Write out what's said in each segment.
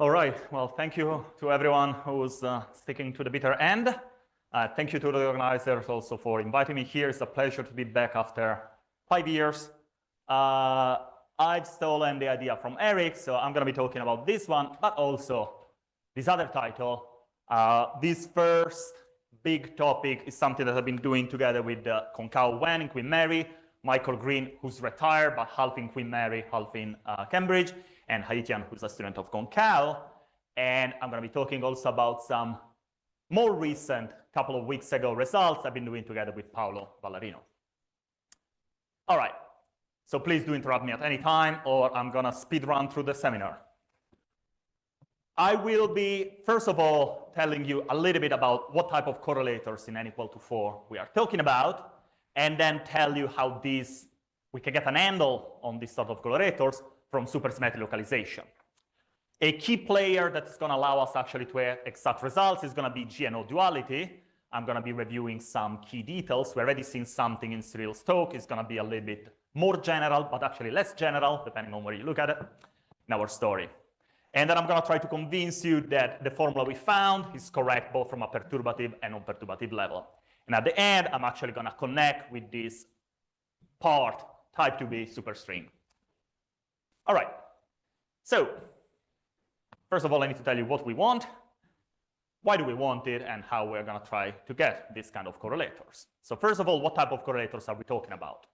All right, well, thank you to everyone who's sticking to the bitter end. Thank you to the organizers also for inviting me here. It's a pleasure to be back after 5 years. I've stolen the idea from Eric, so I'm going to be talking about this one, but also this other title. This first big topic is something that I've been doing together with Concau Wen in Queen Mary, Michael Green, who's retired, but half in Queen Mary, half in Cambridge, and Haitian, who's a student of Concau. And I'm going to be talking also about some more recent, couple of weeks ago, results I've been doing together with Paolo Ballarino. All right, so please do interrupt me at any time, or I'm going to speed run through the seminar. I will be, first of all, telling you a little bit about what type of correlators in n equal to 4 we are talking about, and then tell you how we can get an handle on these sort of correlators from supersymmetric localization. A key player that's going to allow us actually to exact results is going to be GNO duality. I'm going to be reviewing some key details. We already seen something in Cyril's talk. It's going to be a little bit more general, but actually less general, depending on where you look at it, in our story. And then I'm going to try to convince you that the formula we found is correct both from a perturbative and non-perturbative level. And at the end, I'm actually going to connect with this part, type 2B superstring. All right. So first of all, I need to tell you what we want, why do we want it, and how we're going to try to get this kind of correlators. So first of all, what type of correlators are we talking about?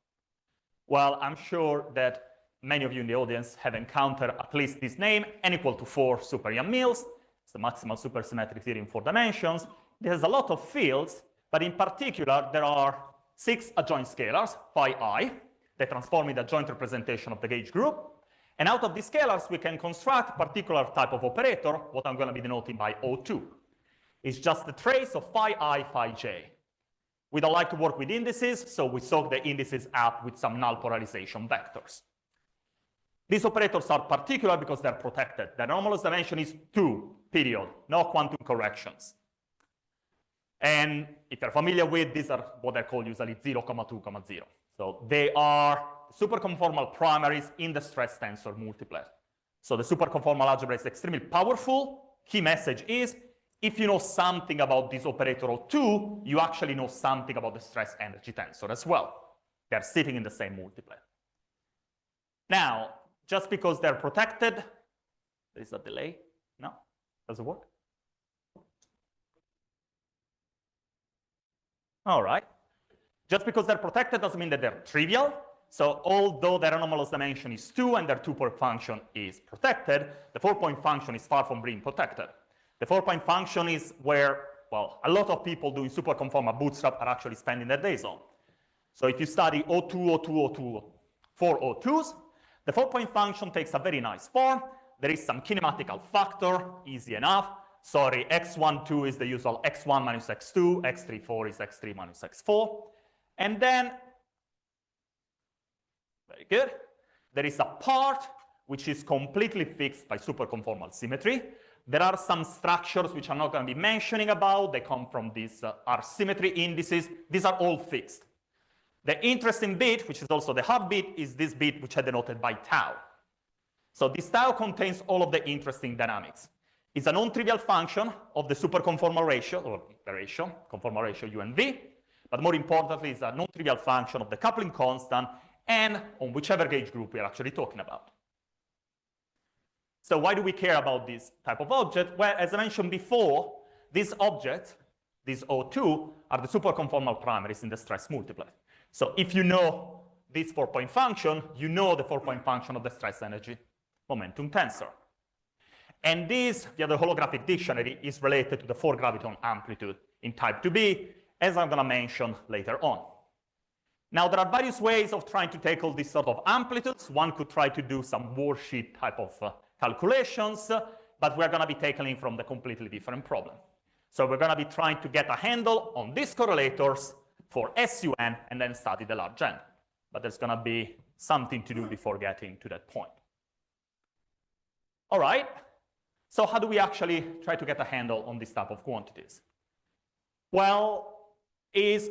Well, I'm sure that many of you in the audience have encountered at least this name, n equal to 4 super Yang-Mills. It's the maximal supersymmetric theory in 4 dimensions. It has a lot of fields, but in particular, there are 6 adjoint scalars, phi I, that transform in the adjoint representation of the gauge group. And out of these scalars, we can construct a particular type of operator, what I'm going to be denoting by O2. It's just the trace of phi I, phi j. We don't like to work with indices, so we soak the indices up with some null polarization vectors. These operators are particular because they're protected. The anomalous dimension is 2, period, no quantum corrections. And if you're familiar with, these are what I call usually 0, 2, 0. So they are superconformal primaries in the stress tensor multiplet. So the superconformal algebra is extremely powerful. Key message is, if you know something about this operator O2, you actually know something about the stress energy tensor as well. They're sitting in the same multiplet. Now, just because they're protected, there is a delay. No? Does it work? All right. Just because they're protected doesn't mean that they're trivial. So although their anomalous dimension is 2 and their 2-point function is protected, the 4-point function is far from being protected. The 4-point function is where, well, a lot of people doing superconformal bootstrap are actually spending their days on. So if you study O2, O2, O2, 4 O2s, the 4-point function takes a very nice form. There is some kinematical factor, easy enough. Sorry, x12 is the usual x1 minus x2, x34 is x3 minus x4. And then, very good, there is a part which is completely fixed by superconformal symmetry. There are some structures which I'm not going to be mentioning about. They come from these R-symmetry indices. These are all fixed. The interesting bit, which is also the hard bit, is this bit which I denoted by tau. So this tau contains all of the interesting dynamics. It's a non-trivial function of the superconformal ratio, or the ratio, conformal ratio U and V, but more importantly, it's a non-trivial function of the coupling constant and on whichever gauge group we are actually talking about. So why do we care about this type of object? Well, as I mentioned before, these objects, these O2, are the superconformal primaries in the stress multiplet. So if you know this 4-point function, you know the 4-point function of the stress energy momentum tensor. And this, via the holographic dictionary, is related to the 4 graviton amplitude in type 2B, as I'm going to mention later on. Now, there are various ways of trying to tackle this sort of amplitudes. One could try to do some worksheet type of calculations, but we're going to be tackling from the completely different problem. So we're going to be trying to get a handle on these correlators for SUN and then study the large N. But there's going to be something to do before getting to that point. All right. So how do we actually try to get a handle on this type of quantities? Well, it's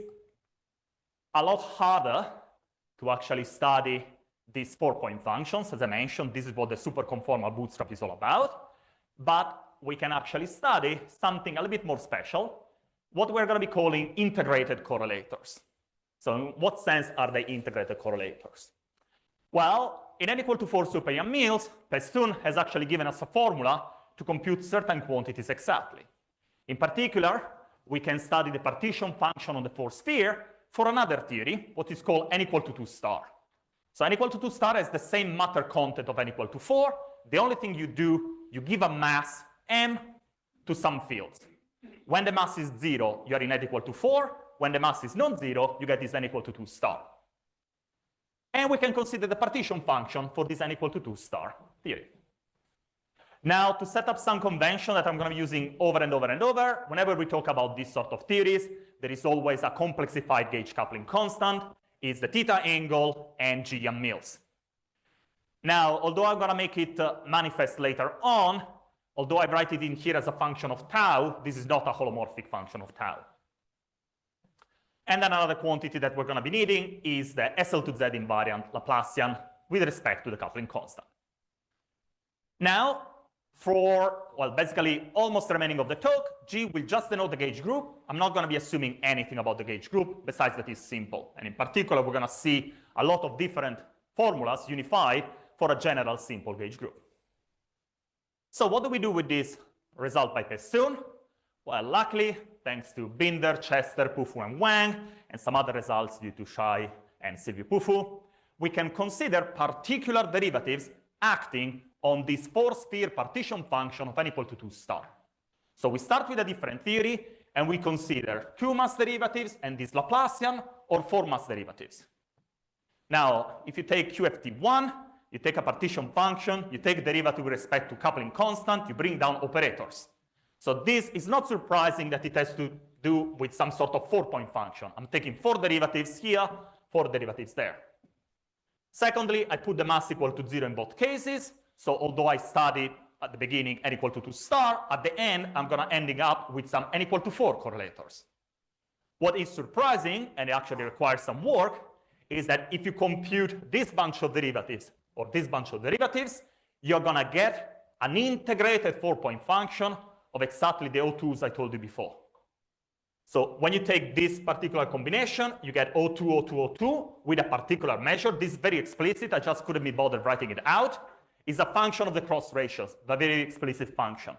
a lot harder to actually study these 4-point functions. As I mentioned, this is what the superconformal bootstrap is all about. but we can actually study something a little bit more special, what we're going to be calling integrated correlators. So in what sense are they integrated correlators? Well, in n equal to 4 super Yang-Mills, Pestun has actually given us a formula to compute certain quantities exactly. In particular, we can study the partition function on the 4 sphere for another theory, what is called n equal to 2 star. So n equal to 2 star has the same matter content of n equal to 4. The only thing you do, you give a mass m to some fields. When the mass is 0, you're in n equal to 4. When the mass is non-zero, you get this n equal to 2 star. And we can consider the partition function for this n equal to 2 star theory. Now, to set up some convention that I'm going to be using over and over and over, whenever we talk about these sort of theories, there is always a complexified gauge coupling constant. It's the theta angle and G Yang-Mills. Now, although I'm going to make it manifest later on, although I write it in here as a function of tau, this is not a holomorphic function of tau. And then another quantity that we're going to be needing is the SL to Z invariant Laplacian with respect to the coupling constant. Now, for, well, basically almost the remaining of the talk, G will just denote the gauge group. I'm not going to be assuming anything about the gauge group besides that it's simple. And in particular, we're going to see a lot of different formulas unified for a general simple gauge group. So what do we do with this result by Pestun? Well, luckily, thanks to Binder, Chester, Pufu, and Wang, and some other results due to Shai and Silvio Pufu, we can consider particular derivatives acting on this 4-sphere partition function of n equal to 2 star. So we start with a different theory, and we consider 2 mass derivatives and this Laplacian, or 4 mass derivatives. Now, if you take QFT1, you take a partition function, you take derivative with respect to coupling constant, you bring down operators. So this is not surprising that it has to do with some sort of 4-point function. I'm taking 4 derivatives here, 4 derivatives there. Secondly, I put the mass equal to 0 in both cases. So although I studied at the beginning n equal to 2 star, at the end, I'm going to ending up with some n equal to 4 correlators. What is surprising, and it actually requires some work, is that if you compute this bunch of derivatives or this bunch of derivatives, you're going to get an integrated 4-point function of exactly the O2s I told you before. So when you take this particular combination, you get O2, O2, O2 with a particular measure. This is very explicit. I just couldn't be bothered writing it out. It's a function of the cross ratios, a very explicit function.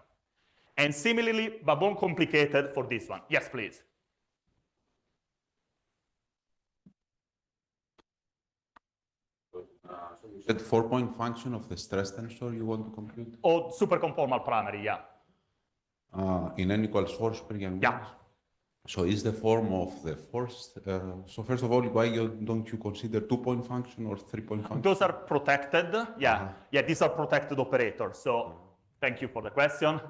And similarly, but more complicated for this one. Yes, please. So you said 4-point function of the stress tensor you want to compute? Oh, superconformal primary, yeah. In n equals 4 super Yang-Mills? Yeah. So is the form of the first, so first of all, why don't you consider 2-point function or 3-point function? Those are protected, yeah. Yeah, these are protected operators. So thank you for the question.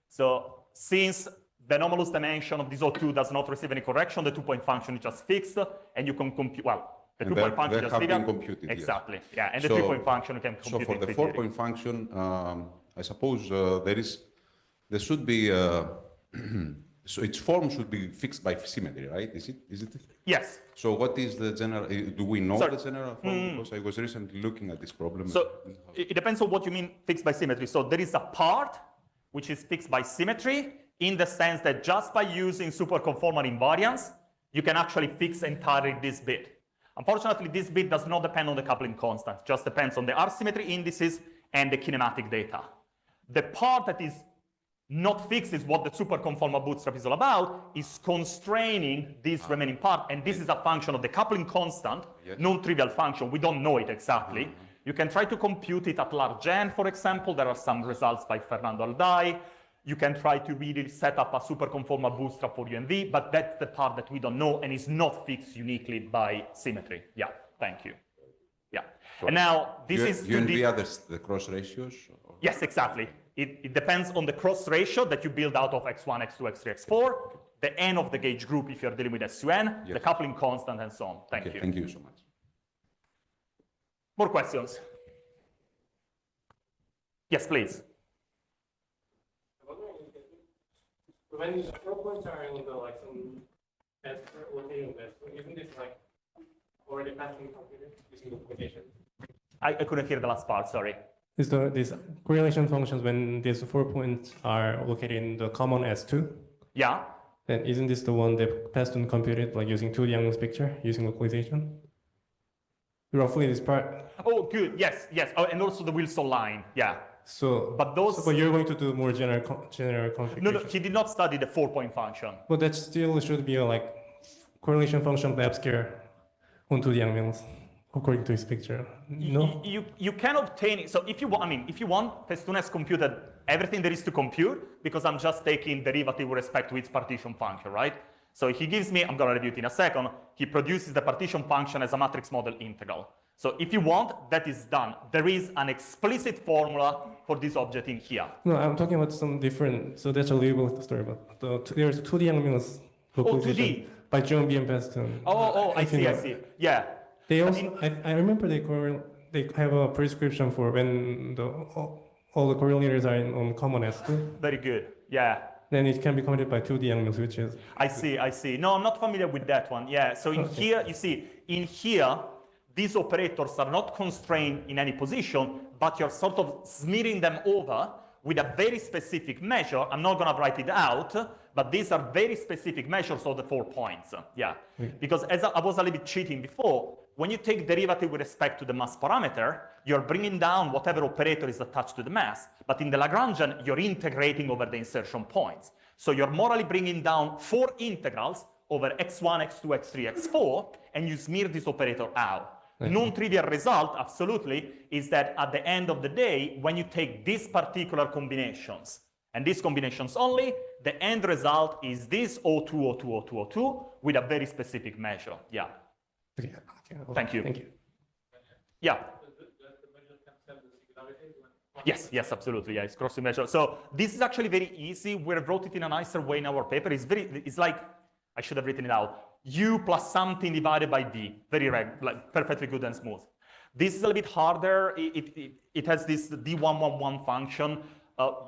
So since the anomalous dimension of this O2 does not receive any correction, the 2-point function is just fixed, and you can compute, well, the 2-point function just have been computed. Exactly, yes. yeah, and the 3-point function you can compute. So for the 4-point function, I suppose there should be, so its form should be fixed by symmetry, right? Is it? Yes. So what is the general, do we know the general form? Because I was recently looking at this problem. So it depends on what you mean fixed by symmetry. So there is a part which is fixed by symmetry in the sense that just by using superconformal invariance, you can actually fix entirely this bit. Unfortunately, this bit does not depend on the coupling constant, just depends on the R symmetry indices and the kinematic data. The part that is not fixed is what the superconformal bootstrap is all about, is constraining this remaining part, and this is a function of the coupling constant, non-trivial function, we don't know it exactly. You can try to compute it at large n, for example, there are some results by Fernando Aldai. You can try to really set up a superconformal bootstrap for UNV, but that's the part that we don't know and is not fixed uniquely by symmetry. Yeah, thank you. Yeah, so and now this is UNV are the cross ratios? Or? Yes, exactly. It depends on the cross ratio that you build out of x1, x2, x3, x4, the n of the gauge group if you're dealing with SUN, the coupling constant, and so on. Thank you. Thank you so much. More questions? Yes, please. When the 4 points are in the like some test or isn't this like already passing computed using the computation? I couldn't hear the last part, sorry. Is these correlation functions when these 4 points are located in the common S2? Yeah. Then isn't this the one that Paston computed, like using 2D Young's picture, using localization? Roughly this part. Oh, good. Yes, yes. Oh, and also the Wilson line. Yeah. So, But those. but you're going to do more general configuration. No, he did not study the 4-point function. But that still should be a like correlation function lab scale on 2D Young mills, according to his picture. No. You can obtain it. So if you want, I mean, if you want, Pestun has computed everything there is to compute because I'm just taking derivative with respect to its partition function, right? So he gives me, I'm going to review it in a second, he produces the partition function as a matrix model integral. So if you want, that is done. There is an explicit formula for this object in here. No, I'm talking about some different, so that's a little bit story, but there's 2D Young mills localization 2D. by John B. and Paston. I see. Yeah. They also, I remember they have a prescription for when all the correlators are on common S2. Very good. Yeah. Then it can be computed by 2D Young mills, which is. I see. No, I'm not familiar with that one. Yeah. So in here, you see, in here, these operators are not constrained in any position, but you're sort of smearing them over with a very specific measure. I'm not going to write it out, but these are very specific measures of the 4 points. Yeah. Because as I was a little bit cheating before, when you take derivative with respect to the mass parameter, you're bringing down whatever operator is attached to the mass. But in the Lagrangian, you're integrating over the insertion points. So you're morally bringing down 4 integrals over x1, x2, x3, x4, and you smear this operator out. Non-trivial result, absolutely, is that at the end of the day, when you take these particular combinations, and these combinations only, the end result is this O2, O2, O2, O2 with a very specific measure. Yeah. Okay. Thank you. Thank you. Yeah. Yes, absolutely. Yeah, it's crossing measure. So this is actually very easy. We wrote it in a nicer way in our paper. It's like, I should have written it out. U plus something divided by V, very like perfectly good and smooth. This is a little bit harder. It has this D111 function.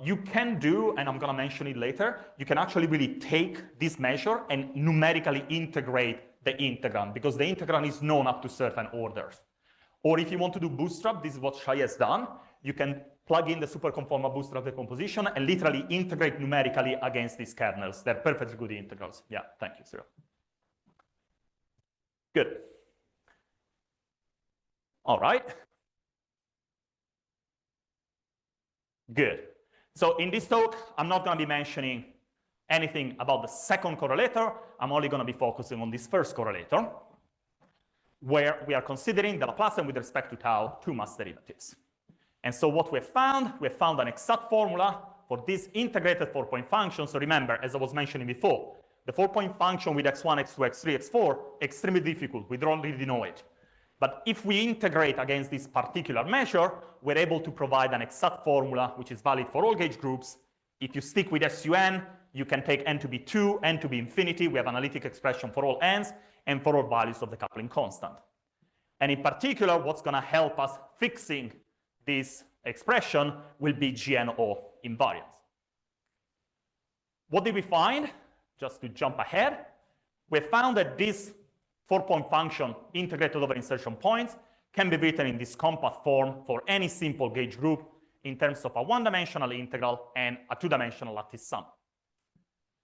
You can do, and I'm going to mention it later, you can actually really take this measure and numerically integrate the integrand, because the integrand is known up to certain orders. Or if you want to do bootstrap, this is what Shai has done. You can plug in the superconformal bootstrap decomposition and literally integrate numerically against these kernels. They're perfectly good integrals. Yeah, thank you, Cyril. Good. All right. Good. So in this talk, I'm not going to be mentioning anything about the second correlator. I'm only going to be focusing on this first correlator, where we are considering the Laplacian with respect to tau 2 mass derivatives. And so what we have found an exact formula for this integrated 4-point function. So remember, as I was mentioning before, the 4-point function with x1, x2, x3, x4, extremely difficult. We don't really know it. But if we integrate against this particular measure, we're able to provide an exact formula which is valid for all gauge groups. If you stick with SUN, you can take n to be 2, n to be infinity. We have analytic expression for all n's and for all values of the coupling constant. And in particular, what's going to help us fixing this expression will be GNO invariance. What did we find? Just to jump ahead, we found that this 4-point function integrated over insertion points can be written in this compact form for any simple gauge group in terms of a 1-dimensional integral and a 2-dimensional lattice sum.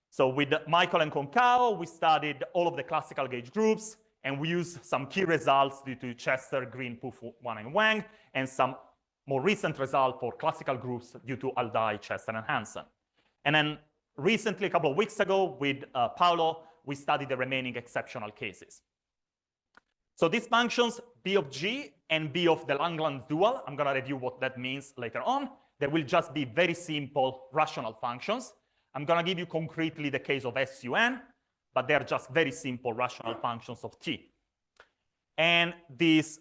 So with Michael and Concao, we studied all of the classical gauge groups, and we used some key results due to Chester, Green, Poof, Wan, and Wang, and some more recent result for classical groups due to Aldai, Chester, and Hansen. And then recently, a couple of weeks ago, with Paolo, we studied the remaining exceptional cases. So these functions, B of G and B of the Langlands dual, I'm going to review what that means later on. They will just be very simple rational functions. I'm going to give you concretely the case of SUN, but they're just very simple rational functions of T. And these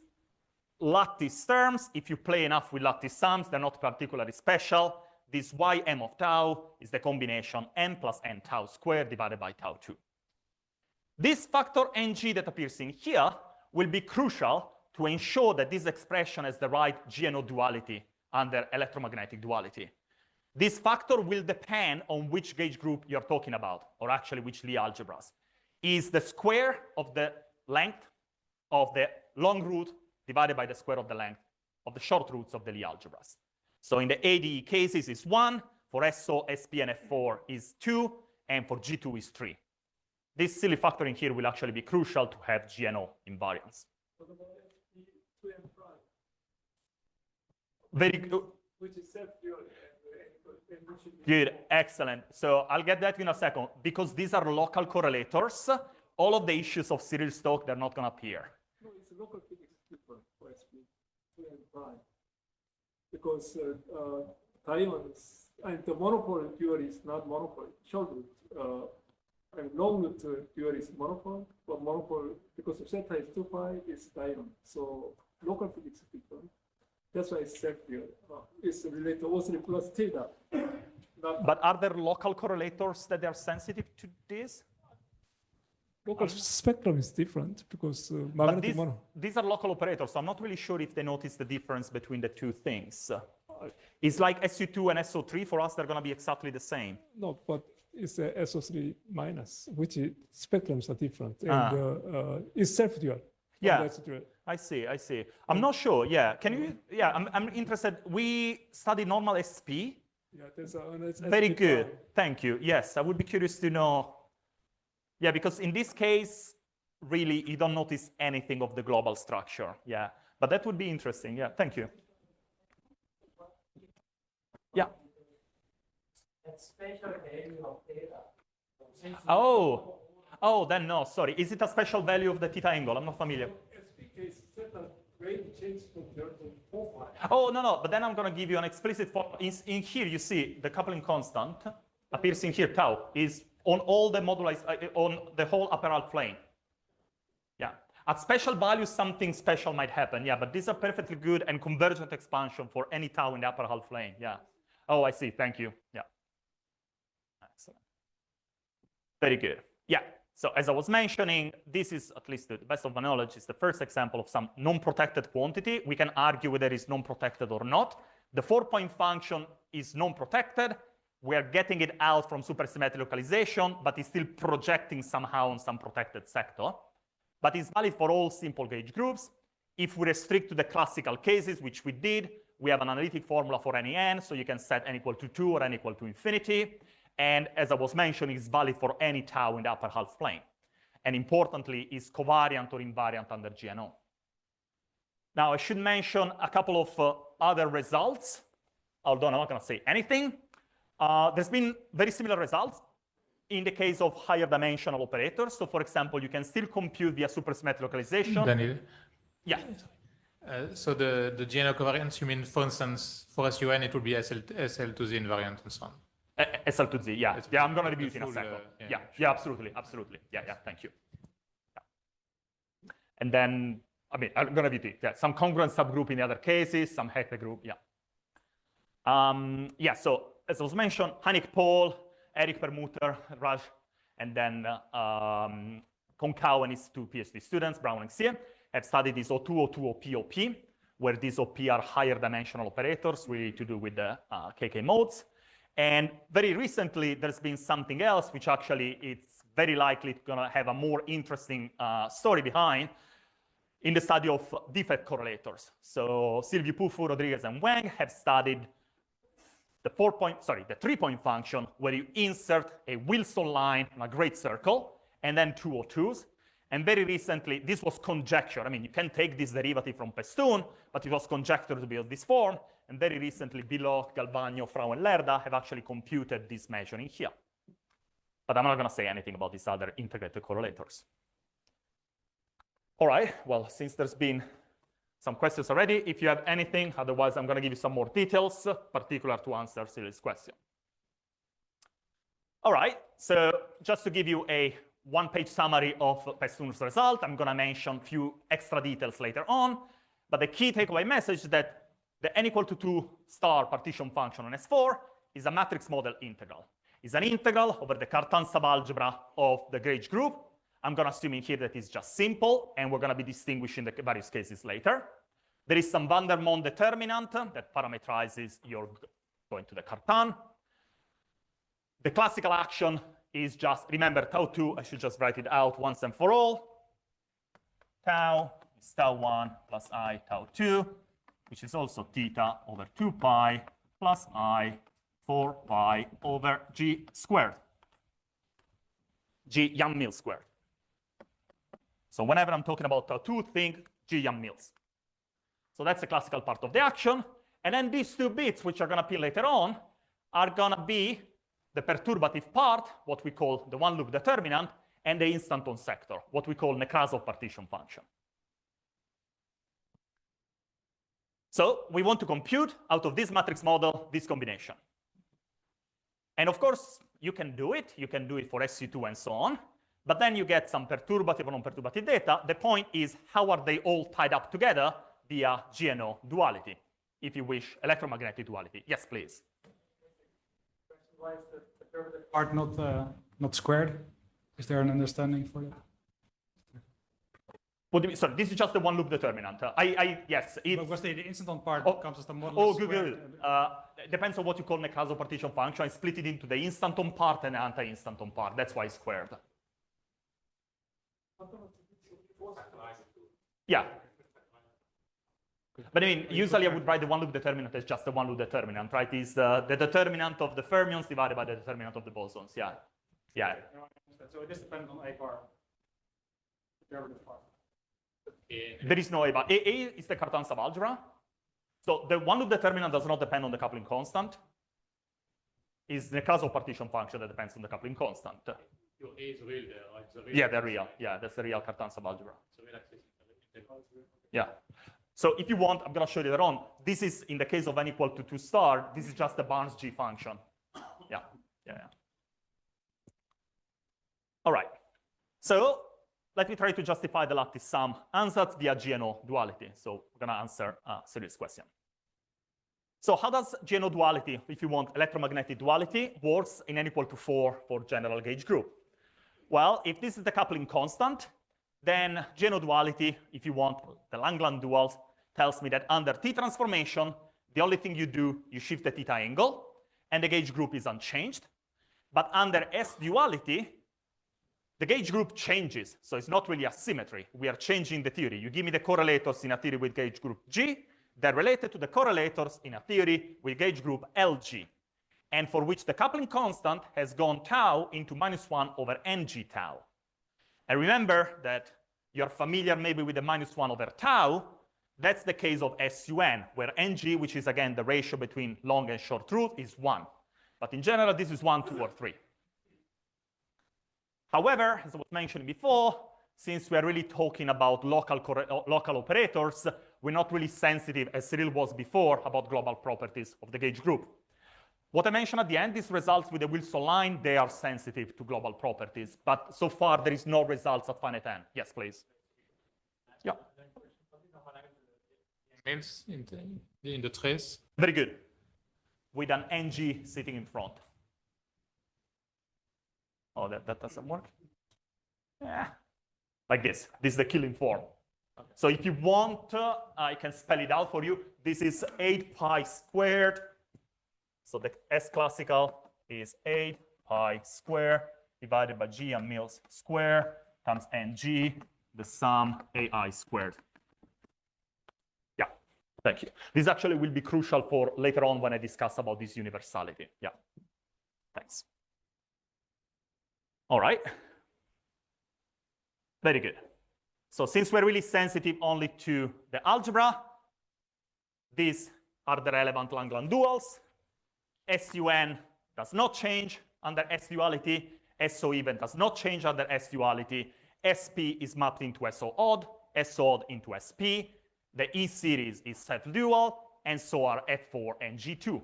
lattice terms, if you play enough with lattice sums, they're not particularly special. This Ym of tau is the combination n plus n tau squared divided by tau 2. This factor ng that appears in here will be crucial to ensure that this expression has the right GNO duality under electromagnetic duality. This factor will depend on which gauge group you're talking about, or actually which Lie algebras. Is the square of the length of the long root divided by the square of the length of the short roots of the Lie algebras. So in the ADE cases is 1, for SO, SP, and F4 is 2, and for G2 is 3. This silly factoring here will actually be crucial to have GNO invariance. What about SP2 and prime? Very good. Which is self-dual and which is Good, excellent. So I'll get that in a second. Because these are local correlators, all of the issues of Cyril Stoke, they're not going to appear. No, it's local physics different for SP2 and prime. Because ions, and the monopole theory is not monopole, short root. And long root theory is monopole, but monopole, because of theta is 2 pi, is diamond. So local physics is different. That's why it's self-dual. It's related to O3 plus theta. But are there local correlators that are sensitive to this? Local spectrum is different because But magnetic these are local operators, so I'm not really sure if they notice the difference between the two things. It's like SU2 and SO3, for us, they're going to be exactly the same. No, but it's a SO3 minus, which is, spectrums are different. And it's self-dual. Yeah, I see, I see. I'm not sure, yeah. Can you, yeah, I'm interested. We study normal SP. Yeah, there's Very good, thank you. Yes, I would be curious to know. Yeah, because in this case, really, you don't notice anything of the global structure. Yeah, but that would be interesting. Yeah, thank you. Yeah. Special value of theta. Oh, then no, sorry. Is it a special value of the theta angle? I'm not familiar. Oh, no, but then I'm going to give you an explicit form. In here, you see the coupling constant appears in here, tau, is on all the moduli, on the whole upper half plane. Yeah. At special values, something special might happen. Yeah, but these are perfectly good and convergent expansion for any tau in the upper half plane. Yeah. Oh, I see. Thank you. Yeah. Excellent. Very good. Yeah. So as I was mentioning, this is, at least to the best of my knowledge, is the first example of some non-protected quantity. We can argue whether it's non-protected or not. The 4-point function is non-protected. We are getting it out from supersymmetric localization, but it's still projecting somehow on some protected sector. But it's valid for all simple gauge groups. If we restrict to the classical cases, which we did, we have an analytic formula for any n, so you can set n equal to 2 or n equal to infinity. And as I was mentioning, it's valid for any tau in the upper half plane. And importantly, is covariant or invariant under GNO. Now, I should mention a couple of other results, although I'm not going to say anything. There's been very similar results in the case of higher dimensional operators. So, for example, you can still compute via supersymmetric localization. Daniele? Yeah. So the GNO covariance, you mean, for instance, for SUN, it would be SL to the invariant and so on. SL to Z, yeah. Yeah, I'm going to review it in a second. Yeah, yeah, absolutely, absolutely. Yeah, thank you. Yeah. And then, I mean, I'm going to review it. Yeah, some congruent subgroup in the other cases, some Hector group, yeah. Yeah, so as was mentioned, Hanik Paul, Eric Permuter, Raj, and then Konkau and his 2 PhD students, Brown and Xie, have studied these O2, O2, OP, OP, where these OP are higher dimensional operators, really to do with the KK modes. And very recently, there's been something else, which actually it's very likely going to have a more interesting story behind in the study of defect correlators. So Silvio Pufu, Rodriguez, and Wang have studied the 3-point function where you insert a Wilson line on a great circle and then 2 O2s. And very recently, this was conjecture. I mean, you can take this derivative from Pestun, but it was conjecture to be of this form. And very recently, Bilot, Galvagno, Frau, and Lerda have actually computed this measuring here. But I'm not going to say anything about these other integrated correlators. All right, well, since there's been some questions already, if you have anything, otherwise I'm going to give you some more details, particular to answer Cyril's question. All right, so just to give you a one-page summary of Pestun's result, I'm going to mention a few extra details later on, but the key takeaway message is that the n equal to 2 star partition function on S4 is a matrix model integral. It's an integral over the Cartan subalgebra of the gauge group. I'm going to assume in here that it's just simple, and we're going to be distinguishing the various cases later. There is some van der Monde determinant that parameterizes your going to the Cartan. The classical action is just, remember, tau 2, I should just write it out once and for all. Tau is tau 1 plus I tau 2, which is also theta over 2 pi plus I 4 pi over G squared. G Young-Mills squared. So whenever I'm talking about tau2, think G Young-Mills. So that's the classical part of the action. And then these two bits, which are going to appear later on, are going to be the perturbative part, what we call the one-loop determinant, and the instanton sector, what we call Nekrasov partition function. So we want to compute out of this matrix model this combination. And of course, you can do it. You can do it for SU2 and so on. But then you get some perturbative or non-perturbative data. The point is, how are they all tied up together via GNO duality, if you wish, electromagnetic duality? Yes, please. Why is the perturbative part not squared? Is there an understanding for that? What do you mean? Sorry, this is just the one-loop determinant. Yes. Because the instanton part comes as the modulus Oh, good, squared. good. Depends on what you call Nekrasov partition function. I split it into the instanton part and the anti-instanton part. That's why it's squared. Yeah. But I mean, usually I would write the one-loop determinant as just the one-loop determinant, right? Is the determinant of the fermions divided by the determinant of the bosons. Yeah. Yeah. So it is dependent on A bar. Perturbative part. There is no A bar. A is the Cartan subalgebra. So the one-loop determinant does not depend on the coupling constant. It's the Nekrasov partition function that depends on the coupling constant. Your A is real there, right? The real Yeah, they're real. Yeah, that's the real Cartan subalgebra. So Yeah. So if you want, I'm going to show you later on. This is, in the case of n equal to 2 star, this is just the Barnes G function. Yeah, yeah, yeah. All right. So let me try to justify the lattice sum ansatz via GNO duality. So we're going to answer a serious question. So how does GNO duality, if you want electromagnetic duality, works in n equal to 4 for general gauge group? Well, if this is the coupling constant, then GNO duality, if you want the Langland duals, tells me that under T transformation, the only thing you do, you shift the theta angle, and the gauge group is unchanged. But under S duality, the gauge group changes, so it's not really a symmetry. We are changing the theory. You give me the correlators in a theory with gauge group G, they're related to the correlators in a theory with gauge group LG, and for which the coupling constant has gone tau into -1 over ng tau. And remember that you're familiar maybe with the -1 over tau. That's the case of SUN, where ng, which is again the ratio between long and short root, is 1. But in general, this is 1, 2, or 3. However, as I was mentioning before, since we are really talking about local operators, we're not really sensitive, as Cyril was before, about global properties of the gauge group. What I mentioned at the end, these results with the Wilson line, they are sensitive to global properties. But so far, there is no results at finite n. Yes, please. Yeah. Mills in the trace. Very good. With an ng sitting in front. Oh, that doesn't work. Yeah. Like this. This is the killing form. Okay. So if you want, I can spell it out for you. This is 8 pi squared. So the S classical is 8 pi squared divided by G and Mills square times ng, the sum AI squared. Yeah, thank you. This actually will be crucial for later on when I discuss about this universality. Yeah, thanks. All right. Very good. So since we're really sensitive only to the algebra, these are the relevant Langland duals. SUN does not change under S duality. SO even does not change under S duality. SP is mapped into SO odd, SO odd into SP. The E series is self-dual, and so are F4 and G2.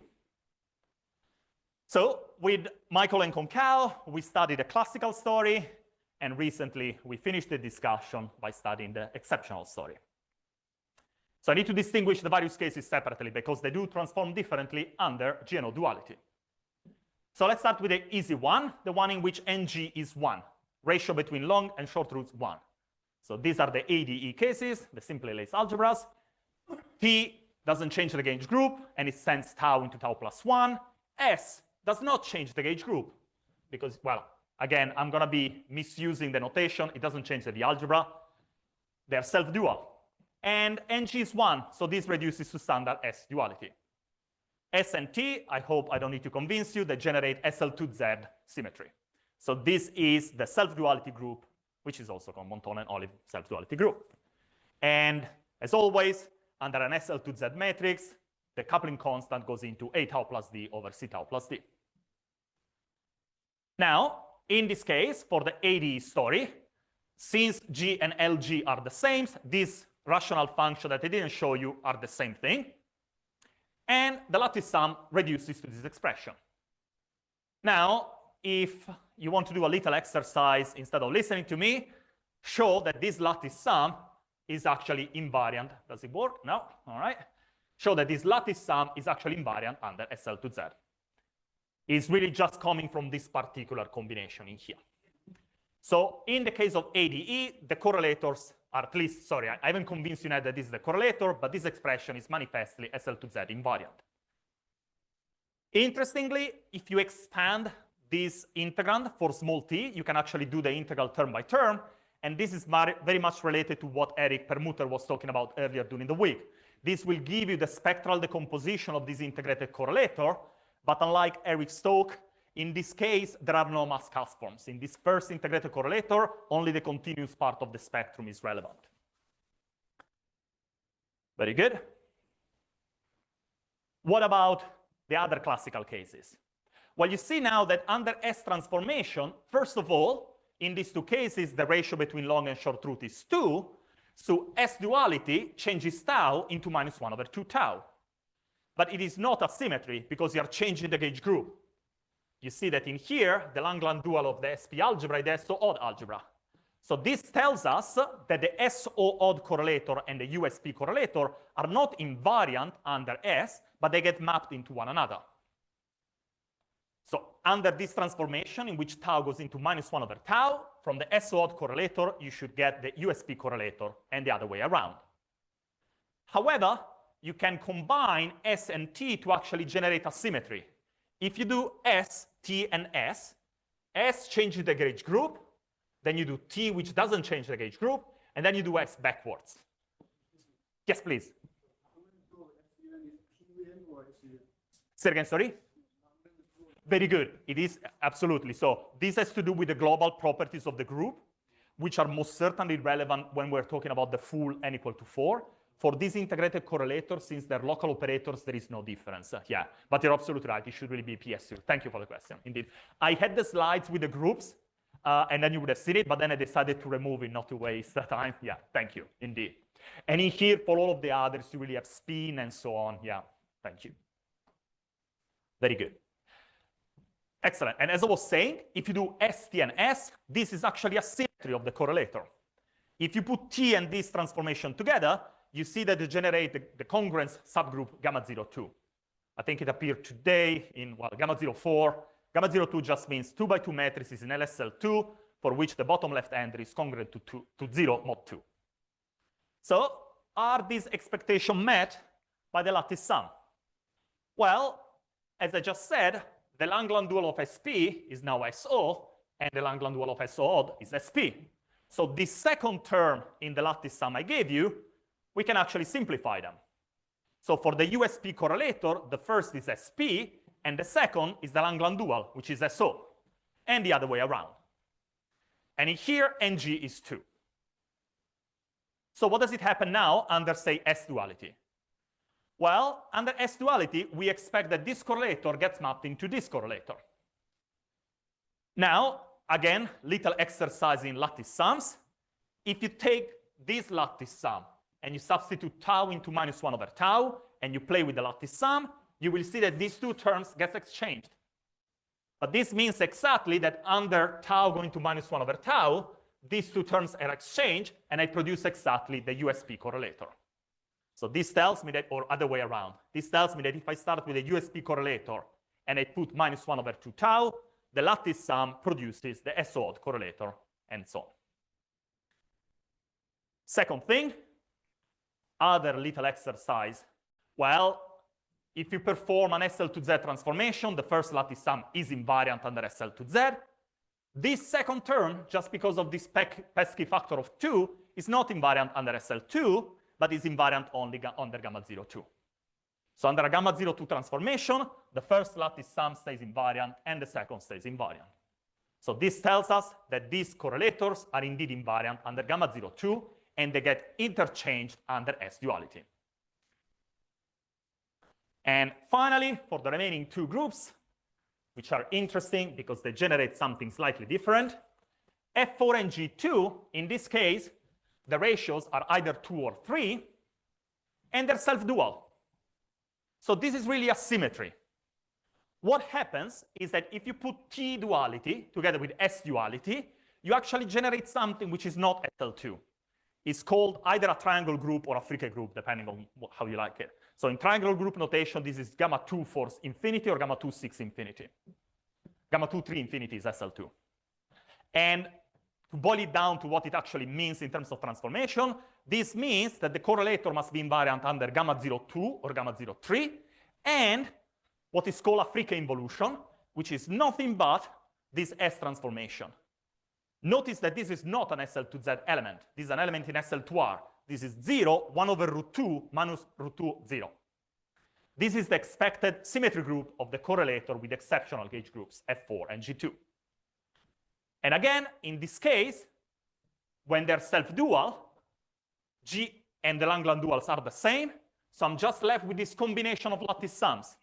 So with Michael and Concau, we studied a classical story, and recently we finished the discussion by studying the exceptional story. So I need to distinguish the various cases separately because they do transform differently under GNO duality. So let's start with the easy one, the one in which ng is 1, ratio between long and short roots 1. So these are the ADE cases, the simply laced algebras. T doesn't change the gauge group, and it sends tau into tau plus 1. S does not change the gauge group because, well, again, I'm going to be misusing the notation. It doesn't change the algebra. They're self-dual. And ng is 1, so this reduces to standard S duality. S and T, I hope I don't need to convince you, they generate SL2Z symmetry. So this is the self-duality group, which is also called Monton and Olive self-duality group. And as always, under an SL2Z matrix, the coupling constant goes into A tau plus D over C tau plus D. Now, in this case, for the ADE story, since G and LG are the same, these rational functions that I didn't show you are the same thing. And the lattice sum reduces to this expression. Now, if you want to do a little exercise instead of listening to me, show that this lattice sum is actually invariant. Does it work? No? All right. Show that this lattice sum is actually invariant under SL2Z. It's really just coming from this particular combination in here. So in the case of ADE, the correlators are at least, sorry, I haven't convinced you yet that this is the correlator, but this expression is manifestly SL2Z invariant. Interestingly, if you expand this integrand for small t, you can actually do the integral term by term, and this is very much related to what Eric Permuter was talking about earlier during the week. This will give you the spectral decomposition of this integrated correlator, but unlike Eric's talk, in this case, there are no mass cusp forms. In this first integrated correlator, only the continuous part of the spectrum is relevant. Very good. What about the other classical cases? Well, you see now that under S transformation, first of all, in these two cases, the ratio between long and short root is 2. So S duality changes tau into -1/2 tau. But it is not a symmetry because you are changing the gauge group. You see that in here, the Langland dual of the SP algebra is the SO odd algebra. So this tells us that the SO odd correlator and the USP correlator are not invariant under S, but they get mapped into one another. So under this transformation in which tau goes into -1/tau, from the SO odd correlator, you should get the USP correlator and the other way around. However, you can combine S and T to actually generate a symmetry. If you do S, T, and S changes the gauge group, then you do T, which doesn't change the gauge group, and then you do S backwards. Yes, please. Say again, sorry? Very good. It is absolutely. So this has to do with the global properties of the group, which are most certainly relevant when we're talking about the full n equal to 4. For these integrated correlators, since they're local operators, there is no difference. Yeah, but you're absolutely right. It should really be PSU. Thank you for the question. Indeed. I had the slides with the groups, and then you would have seen it, but then I decided to remove it, not to waste the time. Yeah, thank you. Indeed. And in here, for all of the others, you really have spin and so on. Yeah, thank you. Very good. Excellent. And as I was saying, if you do S, T, and S, this is actually a symmetry of the correlator. If you put T and this transformation together, you see that they generate the congruence subgroup gamma 02. I think it appeared today in, well, gamma 04. Gamma 02 just means 2 by 2 matrices in LSL2, for which the bottom left entry is congruent to 0 mod 2. So are these expectations met by the lattice sum? Well, as I just said, the Langland dual of SP is now SO, and the Langland dual of SO odd is SP. So this second term in the lattice sum I gave you, we can actually simplify them. So for the USP correlator, the first is SP, and the second is the Langland dual, which is SO, and the other way around. And in here, NG is 2. So what does it happen now under, say, S duality? Well, under S duality, we expect that this correlator gets mapped into this correlator. Now, again, little exercise in lattice sums. If you take this lattice sum and you substitute tau into -1/tau, and you play with the lattice sum, you will see that these two terms get exchanged. But this means exactly that under tau going to -1/tau, these two terms are exchanged, and I produce exactly the USP correlator. So this tells me that, or other way around, this tells me that if I start with a USP correlator and I put -1/2 tau, the lattice sum produces the SO odd correlator, and so on. Second thing, other little exercise. Well, if you perform an SL2Z transformation, the first lattice sum is invariant under SL2Z. This second term, just because of this pesky factor of 2, is not invariant under SL2, but is invariant only under gamma 02. So under a gamma 0, 2 transformation, the first lattice sum stays invariant and the second stays invariant. So this tells us that these correlators are indeed invariant under gamma 0, 2, and they get interchanged under S duality. And finally, for the remaining two groups, which are interesting because they generate something slightly different, F4 and G2, in this case, the ratios are either 2 or 3, and they're self-dual. So this is really a symmetry. What happens is that if you put T duality together with S duality, you actually generate something which is not SL2. It's called either a triangle group or a Fricke group, depending on how you like it. So in triangle group notation, this is gamma 2 force infinity or gamma 2 6 infinity. Gamma 2 3 infinity is SL2. And to boil it down to what it actually means in terms of transformation, this means that the correlator must be invariant under gamma 0 2 or gamma 0 3, and what is called a Fricke involution, which is nothing but this S transformation. Notice that this is not an SL2Z element. This is an element in SL2R. This is 0, 1 over root 2 minus root 2, 0. This is the expected symmetry group of the correlator with exceptional gauge groups, F4 and G2. And again, in this case, when they're self-dual, G and the Langland duals are the same. So I'm just left with this combination of lattice sums.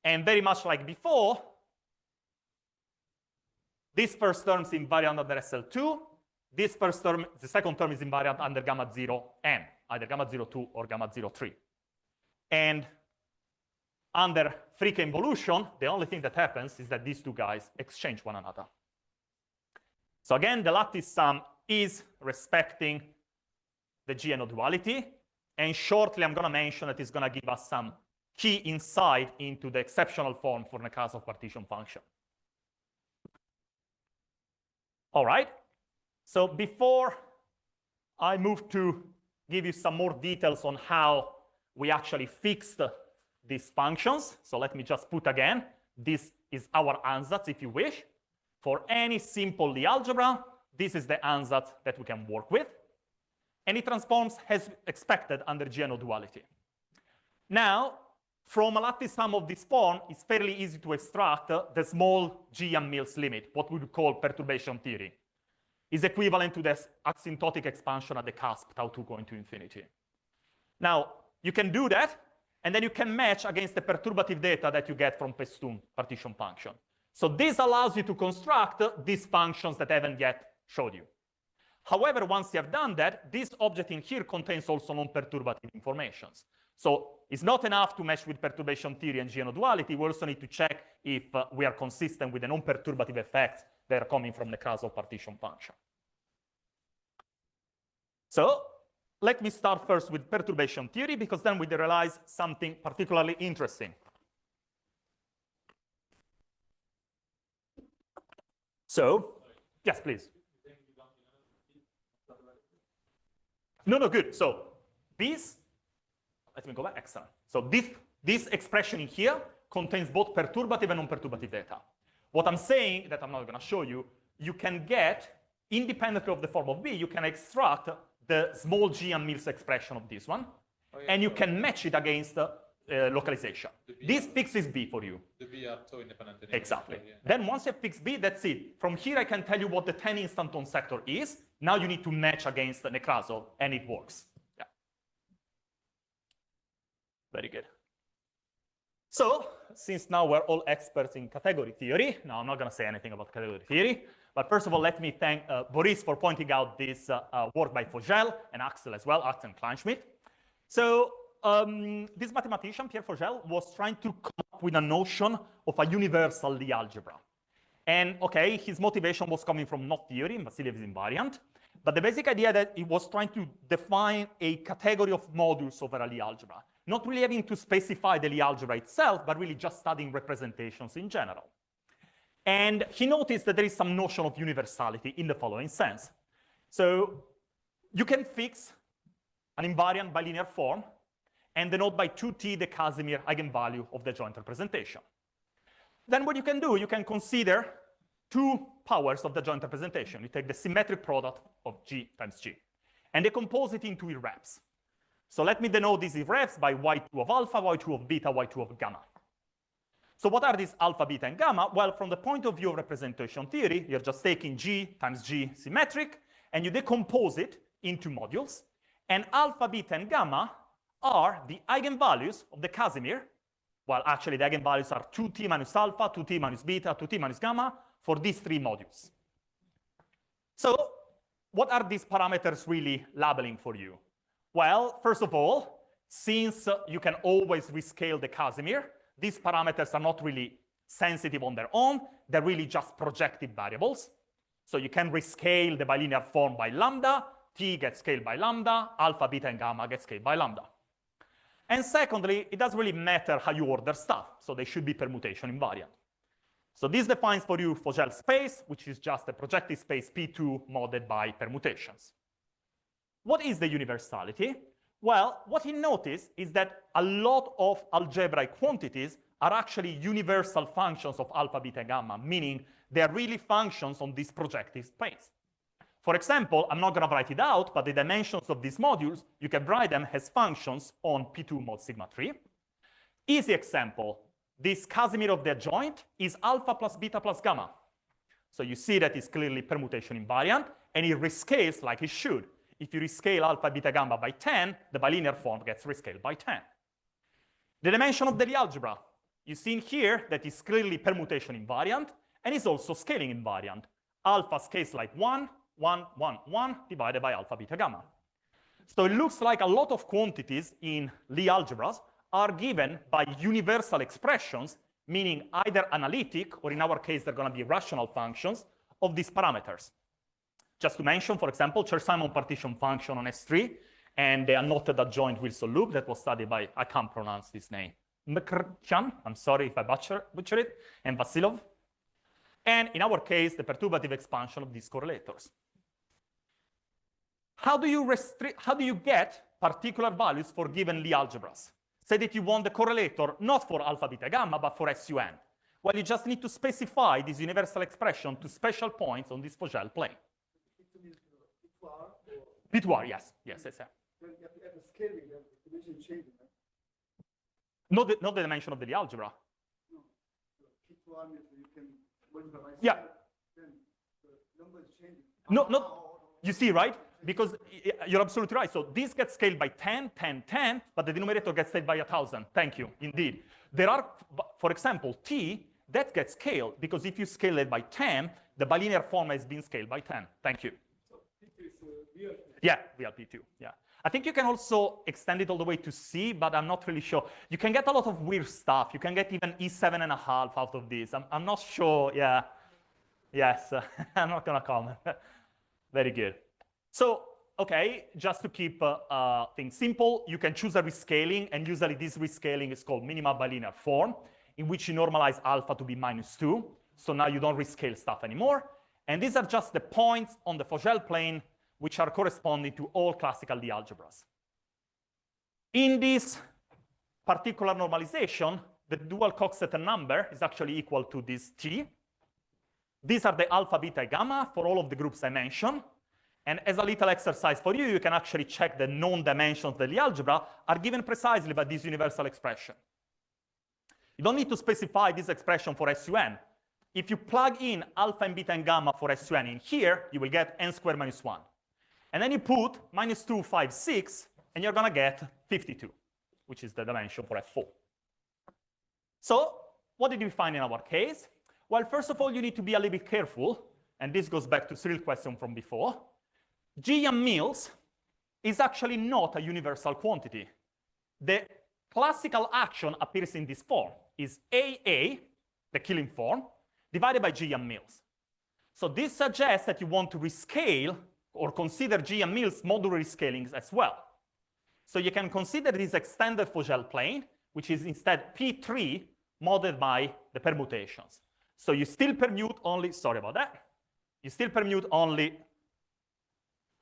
And very much like before, this first term is invariant under SL2. This first term, the second term is invariant under gamma 0 n, either gamma 0 2 or gamma 0 3. And under Fricke involution, the only thing that happens is that these two guys exchange one another. So again, the lattice sum is respecting the GNO duality. And shortly, I'm going to mention that it's going to give us some key insight into the exceptional form for Nekrasov partition function. All right. So before I move to give you some more details on how we actually fixed these functions, so let me just put again, this is our ansatz, if you wish. For any simple Lie algebra, this is the ansatz that we can work with. And it transforms as expected under GNO duality. Now, from a lattice sum of this form, it's fairly easy to extract the small Gian-Mills limit, what we would call perturbation theory. Is equivalent to this asymptotic expansion at the cusp, tau 2 going to infinity. Now, you can do that, and then you can match against the perturbative data that you get from Pestun partition function. So this allows you to construct these functions that I haven't yet showed you. However, once you have done that, this object in here contains also non-perturbative informations. So it's not enough to match with perturbation theory and GNO duality. We also need to check if we are consistent with the non-perturbative effects that are coming from the Nekrasov partition function. So let me start first with perturbation theory, because then we realize something particularly interesting. So, yes, please. No, good. So this, let me go back, excellent. So this expression in here contains both perturbative and non-perturbative data. What I'm saying, that I'm not going to show you, you can get, independently of the form of B, you can extract the small Gian-Mills expression of this one, and you can match it against localization. This fixes B for you. The B are so independent. Exactly. Then once you fix B, that's it. From here, I can tell you what the 10 instanton sector is. Now you need to match against Nekrasov, and it works. Yeah. Very good. So, since now we're all experts in category theory, now I'm not going to say anything about category theory, but first of all, let me thank Boris for pointing out this work by Fogel and Axel as well, Axel and Kleinschmidt. So, this mathematician, Pierre Fogel, was trying to come up with a notion of a universal Lie algebra. And okay, his motivation was coming from knot theory, Vasilyev's invariant, but the basic idea that he was trying to define a category of modules over a Lie algebra, not really having to specify the Lie algebra itself, but really just studying representations in general. And he noticed that there is some notion of universality in the following sense. So you can fix an invariant bilinear form and denote by 2t the Casimir eigenvalue of the joint representation. Then what you can do, you can consider two powers of the joint representation. You take the symmetric product of G times G and decompose it into irreps. So let me denote these refs by y2 of alpha, y2 of beta, y2 of gamma. So what are these alpha, beta, and gamma? Well, from the point of view of representation theory, you're just taking G times G symmetric, and you decompose it into modules. And alpha, beta, and gamma are the eigenvalues of the Casimir. Well, actually, the eigenvalues are 2t minus alpha, 2t minus beta, 2t minus gamma for these three modules. So what are these parameters really labeling for you? Well, first of all, since you can always rescale the Casimir, these parameters are not really sensitive on their own. They're really just projective variables. So you can rescale the bilinear form by lambda. T gets scaled by lambda. Alpha, beta, and gamma get scaled by lambda. And secondly, it doesn't really matter how you order stuff. So they should be permutation invariant. So this defines for you Fogel space, which is just a projective space P2 modded by permutations. What is the universality? Well, what he noticed is that a lot of algebraic quantities are actually universal functions of alpha, beta, gamma, meaning they are really functions on this projective space. For example, I'm not going to write it out, but the dimensions of these modules, you can write them as functions on P2 mod sigma 3. Easy example, this Casimir of the adjoint is alpha plus beta plus gamma. So you see that it's clearly permutation invariant, and it rescales like it should. If you rescale alpha, beta, gamma by 10, the bilinear form gets rescaled by 10. The dimension of the Lie algebra. You've seen here that it's clearly permutation invariant, and it's also scaling invariant. Alpha scales like 1, 1, 1, 1, divided by alpha, beta, gamma. So it looks like a lot of quantities in Lie algebras are given by universal expressions, meaning either analytic, or in our case, they're going to be rational functions of these parameters. Just to mention, for example, Chern-Simons partition function on S3, and the annotated adjoint Wilson loop that was studied by, I can't pronounce this name, Mkrtyan, I'm sorry if I butcher it, and Vasilov. And in our case, the perturbative expansion of these correlators. How do you get particular values for given Lie algebras? Say that you want the correlator not for alpha, beta, gamma, but for SUN. Well, you just need to specify this universal expression to special points on this Fogel plane. P2R, yes. Yes. Not the dimension of the Lie algebra. Yeah. No, you see, right? Because you're absolutely right. So this gets scaled by 10, 10, 10, but the denominator gets scaled by 1,000. Thank you, indeed. There are, for example, T, that gets scaled because if you scale it by 10, the bilinear form has been scaled by 10. Thank you. Yeah, real P2, yeah. I think you can also extend it all the way to C, but I'm not really sure. You can get a lot of weird stuff. You can get even E7.5 out of this. I'm not sure, yeah. Yes, I'm not gonna comment. Very good. So, okay, just to keep things simple, you can choose a rescaling, and usually this rescaling is called minimal bilinear form, in which you normalize alpha to be -2. So now you don't rescale stuff anymore. And these are just the points on the Fogel plane which are corresponding to all classical Lie algebras. In this particular normalization, the dual Coxeter number is actually equal to this T. These are the alpha, beta, gamma for all of the groups I mentioned. And as a little exercise for you, you can actually check the known dimensions of the Lie algebra are given precisely by this universal expression. You don't need to specify this expression for SUN. If you plug in alpha and beta and gamma for SUN in here, you will get n squared minus 1. And then you put -2, 5, 6, and you're going to get 52, which is the dimension for F4. So what did we find in our case? Well, first of all, you need to be a little bit careful, and this goes back to Cyril's question from before. G-Mills is actually not a universal quantity. The classical action appears in this form, is AA, the killing form, divided by G-Mills. So this suggests that you want to rescale or consider G-Mills modular rescalings as well. So you can consider this extended Fogel plane, which is instead P3 modded by the permutations. So you still permute only, sorry about that, you still permute only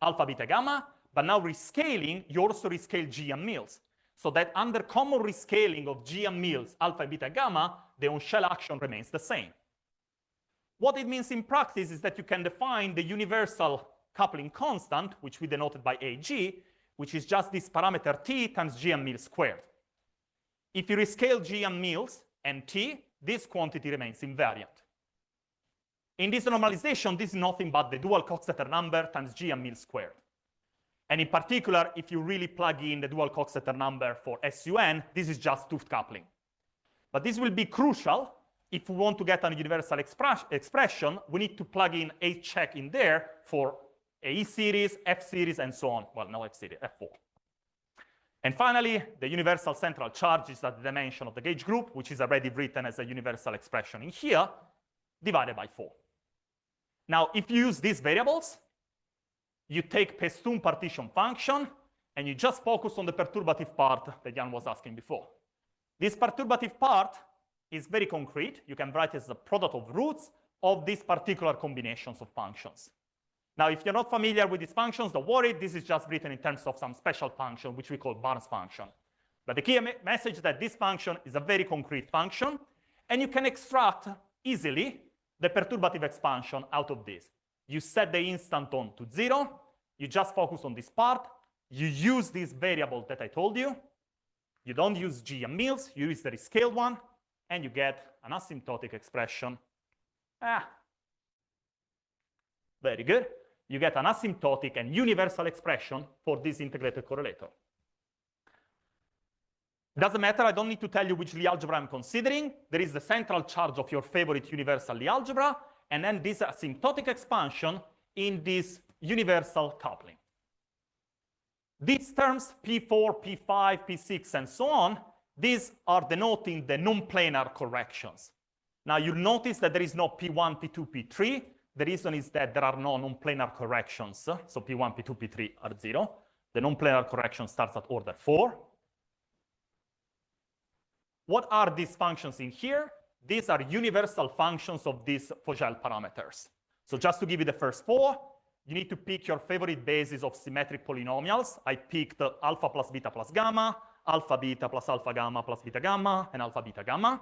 alpha, beta, gamma, but now rescaling, you also rescale G-Mills. So that under common rescaling of G-Mills, alpha, beta, gamma, the on-shell action remains the same. What it means in practice is that you can define the universal coupling constant, which we denoted by AG, which is just this parameter t times gm mil squared. If you rescale gm mils and t, this quantity remains invariant. In this normalization, this is nothing but the dual Coxeter number times gm mil squared. And in particular, if you really plug in the dual Coxeter number for SUN, this is just Tooth coupling. But this will be crucial if we want to get a universal expression. We need to plug in a check in there for a E series, F series, and so on. Well, no F series, F4. And finally, the universal central charge is at the dimension of the gauge group, which is already written as a universal expression in here, divided by 4. Now, if you use these variables, you take Pestum partition function, and you just focus on the perturbative part that Jan was asking before. This perturbative part is very concrete. You can write it as a product of roots of these particular combinations of functions. Now, if you're not familiar with these functions, don't worry. This is just written in terms of some special function, which we call Barnes function. But the key message is that this function is a very concrete function, and you can extract easily the perturbative expansion out of this. You set the instanton to 0. You just focus on this part. You use this variable that I told you. You don't use gm mils. You use the rescaled one, and you get an asymptotic expression. Very good. You get an asymptotic and universal expression for this integrated correlator. Doesn't matter, I don't need to tell you which Lie algebra I'm considering. There is the central charge of your favorite universal Lie algebra, and then this asymptotic expansion in this universal coupling. These terms, P4, P5, P6, and so on, these are denoting the non-planar corrections. Now, you'll notice that there is no P1, P2, P3. The reason is that there are no non-planar corrections. So P1, P2, P3 are 0. The non-planar correction starts at order 4. What are these functions in here? These are universal functions of these Fogel parameters. So just to give you the first 4, you need to pick your favorite basis of symmetric polynomials. I picked alpha plus beta plus gamma, alpha beta plus alpha gamma plus beta gamma, and alpha beta gamma.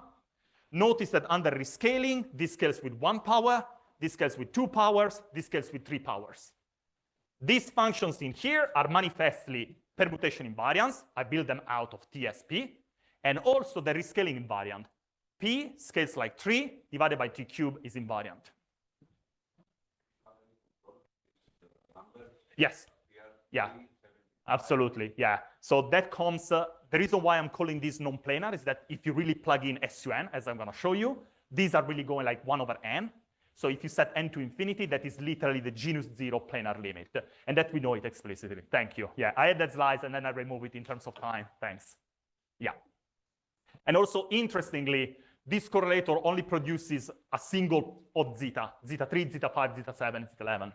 Notice that under rescaling, this scales with 1 power, this scales with 2 powers, this scales with 3 powers. These functions in here are manifestly permutation invariants. I build them out of TSP. And also the rescaling invariant. P scales like 3 divided by T cubed is invariant. Yes. Yeah. Absolutely. Yeah. So that comes, the reason why I'm calling this non-planar is that if you really plug in SUN, as I'm going to show you, these are really going like 1 over n. So if you set n to infinity, that is literally the genus 0 planar limit. And that we know it explicitly. Thank you. Yeah, I had that slide and then I remove it in terms of time. Thanks. Yeah. And also, interestingly, this correlator only produces a single odd zeta, zeta 3, zeta 5, zeta 7, zeta 11.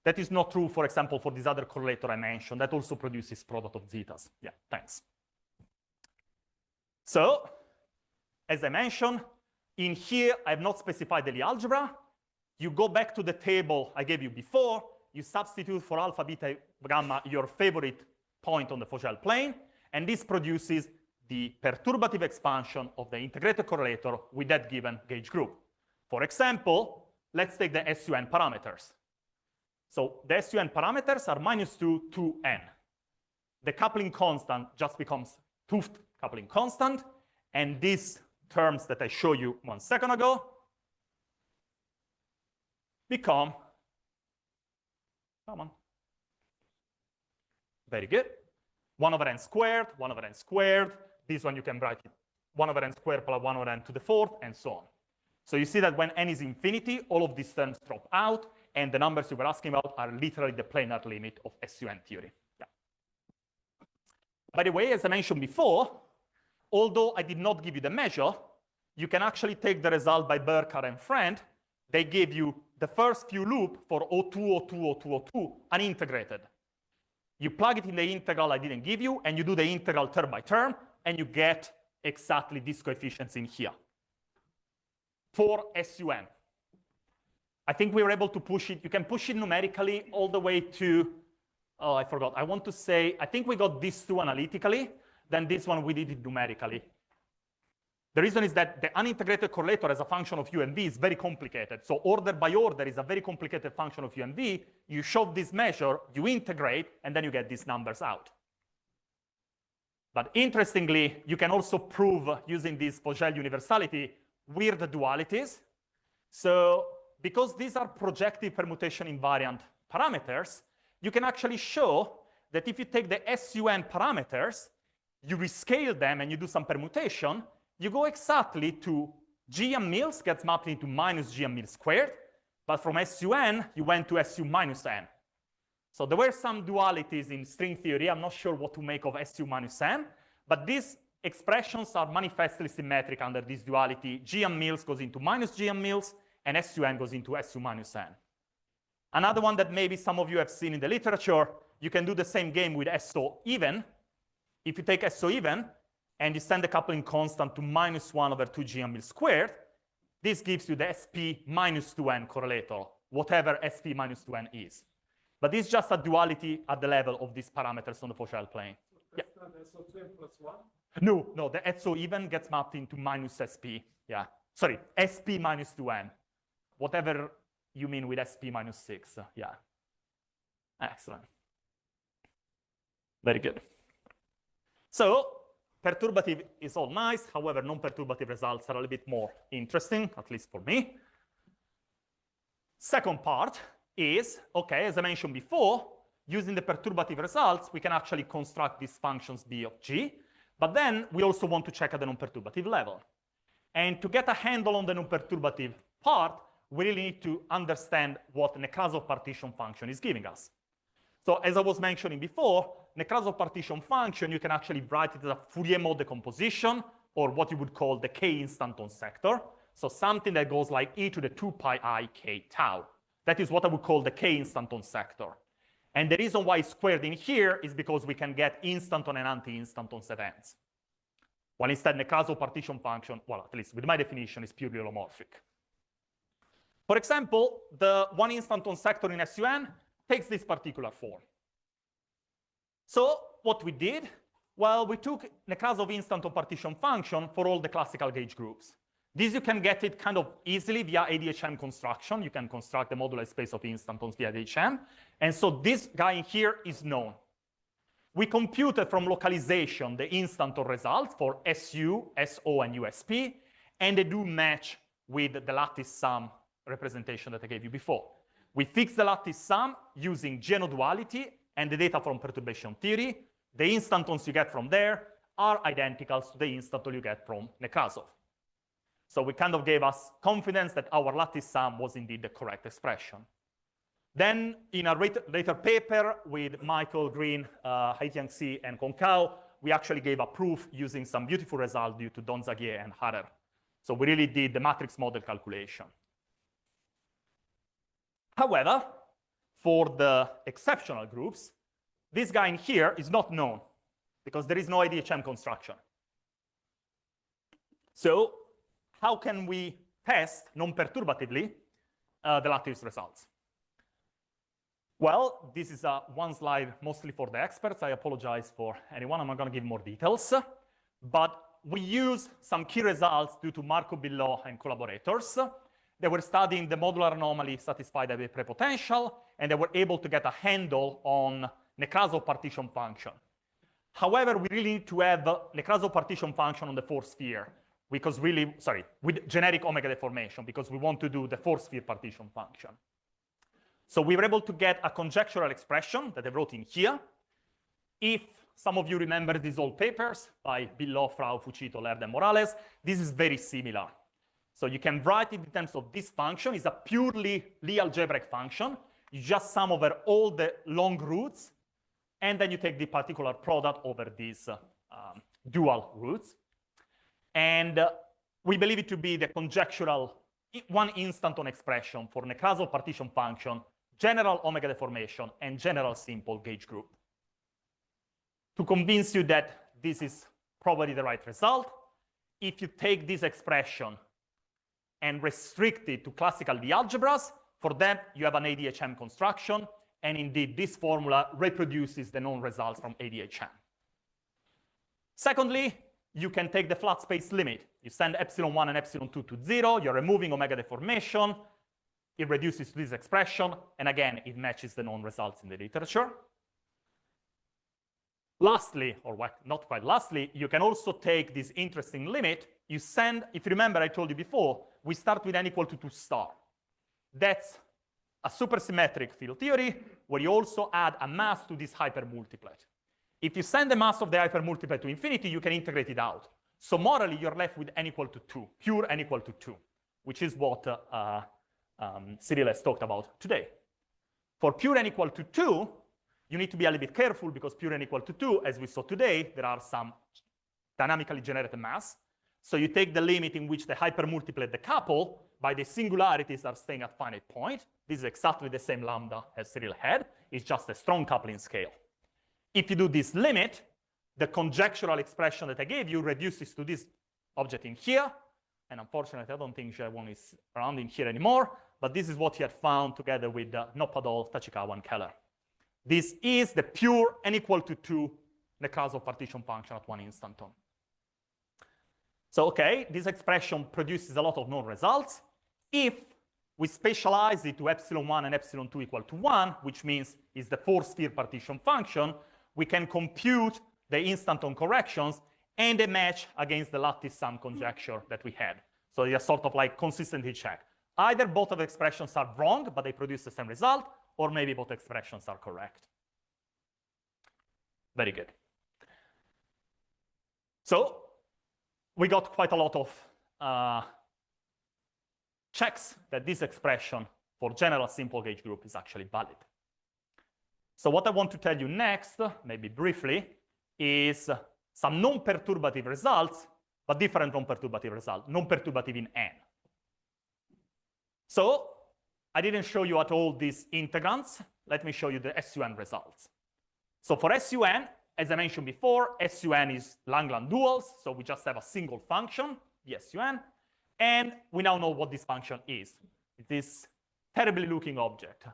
That is not true, for example, for this other correlator I mentioned. That also produces product of zetas. Yeah, thanks. So, as I mentioned, in here, I have not specified the Lie algebra. You go back to the table I gave you before. You substitute for alpha, beta, gamma, your favorite point on the Fogel plane. And this produces the perturbative expansion of the integrated correlator with that given gauge group. For example, let's take the SUN parameters. So the SUN parameters are -2 to n. The coupling constant just becomes Tooth coupling constant, and these terms that I showed you 1 second ago become, come on, very good, 1 over n squared, 1 over n squared. This one you can write it 1 over n squared plus 1 over n to the 4th, and so on. So you see that when n is infinity, all of these terms drop out, and the numbers you were asking about are literally the planar limit of SUN theory. Yeah. By the way, as I mentioned before, although I did not give you the measure, you can actually take the result by Burkhardt and friend. They gave you the first few loop for O2, O2, O2, O2, unintegrated. You plug it in the integral I didn't give you, and you do the integral term by term, and you get exactly these coefficients in here for SUN. I think we were able to push it. You can push it numerically all the way to, oh, I forgot. I want to say, I think we got these two analytically, then this one we did it numerically. The reason is that the unintegrated correlator as a function of U and V is very complicated. So order by order is a very complicated function of U and V. You shove this measure, you integrate, and then you get these numbers out. But interestingly, you can also prove using this Vogel universality weird dualities. So because these are projective permutation invariant parameters, you can actually show that if you take the SUN parameters, you rescale them and you do some permutation, you go exactly to GM mils gets mapped into minus GM mil squared, but from SUN, you went to SU minus n. So there were some dualities in string theory. I'm not sure what to make of SU minus n, but these expressions are manifestly symmetric under this duality. GM mils goes into minus GM mils, and SUN goes into SU minus n. Another one that maybe some of you have seen in the literature, you can do the same game with SO even. If you take SO even, and you send the coupling constant to minus 1 over 2 GM mil squared, this gives you the SP minus 2n correlator, whatever SP minus 2n is. But this is just a duality at the level of these parameters on the Vogel plane. That's not SO2 plus 1? No, the SO even gets mapped into minus SP. Yeah, sorry, SP minus 2n. Whatever you mean with SP minus 6. Yeah, excellent. Very good. So perturbative is all nice. However, non-perturbative results are a little bit more interesting, at least for me. Second part is, okay, as I mentioned before, using the perturbative results, we can actually construct these functions B of G, but then we also want to check at the non-perturbative level. And to get a handle on the non-perturbative part, we really need to understand what Nekrasov partition function is giving us. So as I was mentioning before, Nekrasov partition function, you can actually write it as a Fourier mode decomposition, or what you would call the k instanton sector. So something that goes like e to the 2 pi I k tau. That is what I would call the k instanton sector. And the reason why it's squared in here is because we can get instanton and anti-instantons events. While instead Nekrasov partition function, well, at least with my definition, is purely holomorphic. For example, the one instanton sector in SUN takes this particular form. So what we did, well, we took Nekrasov instanton partition function for all the classical gauge groups. This you can get it kind of easily via ADHM construction. You can construct the modular space of instantons via ADHM. And so this guy in here is known. We computed from localization the instanton results for SU, SO, and USP, and they do match with the lattice sum representation that I gave you before. We fix the lattice sum using genoduality and the data from perturbation theory. The instantons you get from there are identical to the instanton you get from Nekrasov. So we kind of gave us confidence that our lattice sum was indeed the correct expression. Then in a later paper with Michael Green, Haitian Xi, and Concau, we actually gave a proof using some beautiful results due to Donzaguier and Harer. So we really did the matrix model calculation. However, for the exceptional groups, this guy in here is not known because there is no ADHM construction. So how can we test non-perturbatively the lattice results? Well, this is one slide mostly for the experts. I apologize for anyone. I'm not going to give more details. But we use some key results due to Marco Billot and collaborators. They were studying the modular anomaly satisfied by the prepotential, and they were able to get a handle on Nekrasov partition function. However, we really need to have Nekrasov partition function on the fourth sphere, because really, sorry, with generic omega deformation, because we want to do the fourth sphere partition function. So we were able to get a conjectural expression that I wrote in here. If some of you remember these old papers by Billot, Frau, Fucito, Lerda, and Morales, this is very similar. So you can write it in terms of this function. It's a purely Lie algebraic function. You just sum over all the long roots, and then you take the particular product over these dual roots. And we believe it to be the conjectural one instanton expression for Nekrasov partition function, general omega deformation, and general simple gauge group. To convince you that this is probably the right result, if you take this expression and restrict it to classical Lie algebras, for that you have an ADHM construction, and indeed this formula reproduces the known results from ADHM. Secondly, you can take the flat space limit. You send epsilon 1 and epsilon 2 to 0, you're removing omega deformation, it reduces to this expression, and again, it matches the known results in the literature. Lastly, or not quite lastly, you can also take this interesting limit. You send, if you remember, I told you before, we start with n equal to 2 star. That's a supersymmetric field theory where you also add a mass to this hypermultiplet. If you send the mass of the hypermultiplet to infinity, you can integrate it out. So morally, you're left with n equal to 2, pure n equal to 2, which is what Cyril has talked about today. For pure n equal to 2, you need to be a little bit careful because pure n equal to 2, as we saw today, there are some dynamically generated mass. So you take the limit in which the hypermultiplet decouple by the singularities are staying at finite point. This is exactly the same lambda as Cyril had. It's just a strong coupling scale. If you do this limit, the conjectural expression that I gave you reduces to this object in here. And unfortunately, I don't think J1 is around in here anymore. But this is what he had found together with Noppadol, Tachikawa, and Keller. This is the pure n equal to 2 Nekrasov partition function at one instanton. So, okay, this expression produces a lot of known results. If we spatialize it to epsilon 1 and epsilon 2 equal to 1, which means it's the 4-sphere partition function, we can compute the instanton corrections and a match against the lattice sum conjecture that we had. So it's a sort of like consistency check. Either both of the expressions are wrong, but they produce the same result, or maybe both expressions are correct. Very good. So we got quite a lot of checks that this expression for general simple gauge group is actually valid. So what I want to tell you next, maybe briefly, is some non-perturbative results, but different non-perturbative results, non-perturbative in N. So I didn't show you at all these integrands. Let me show you the SUN results. So for SUN, as I mentioned before, SUN is Langland duals, so we just have a single function, the SUN, and we now know what this function is. This terribly looking object.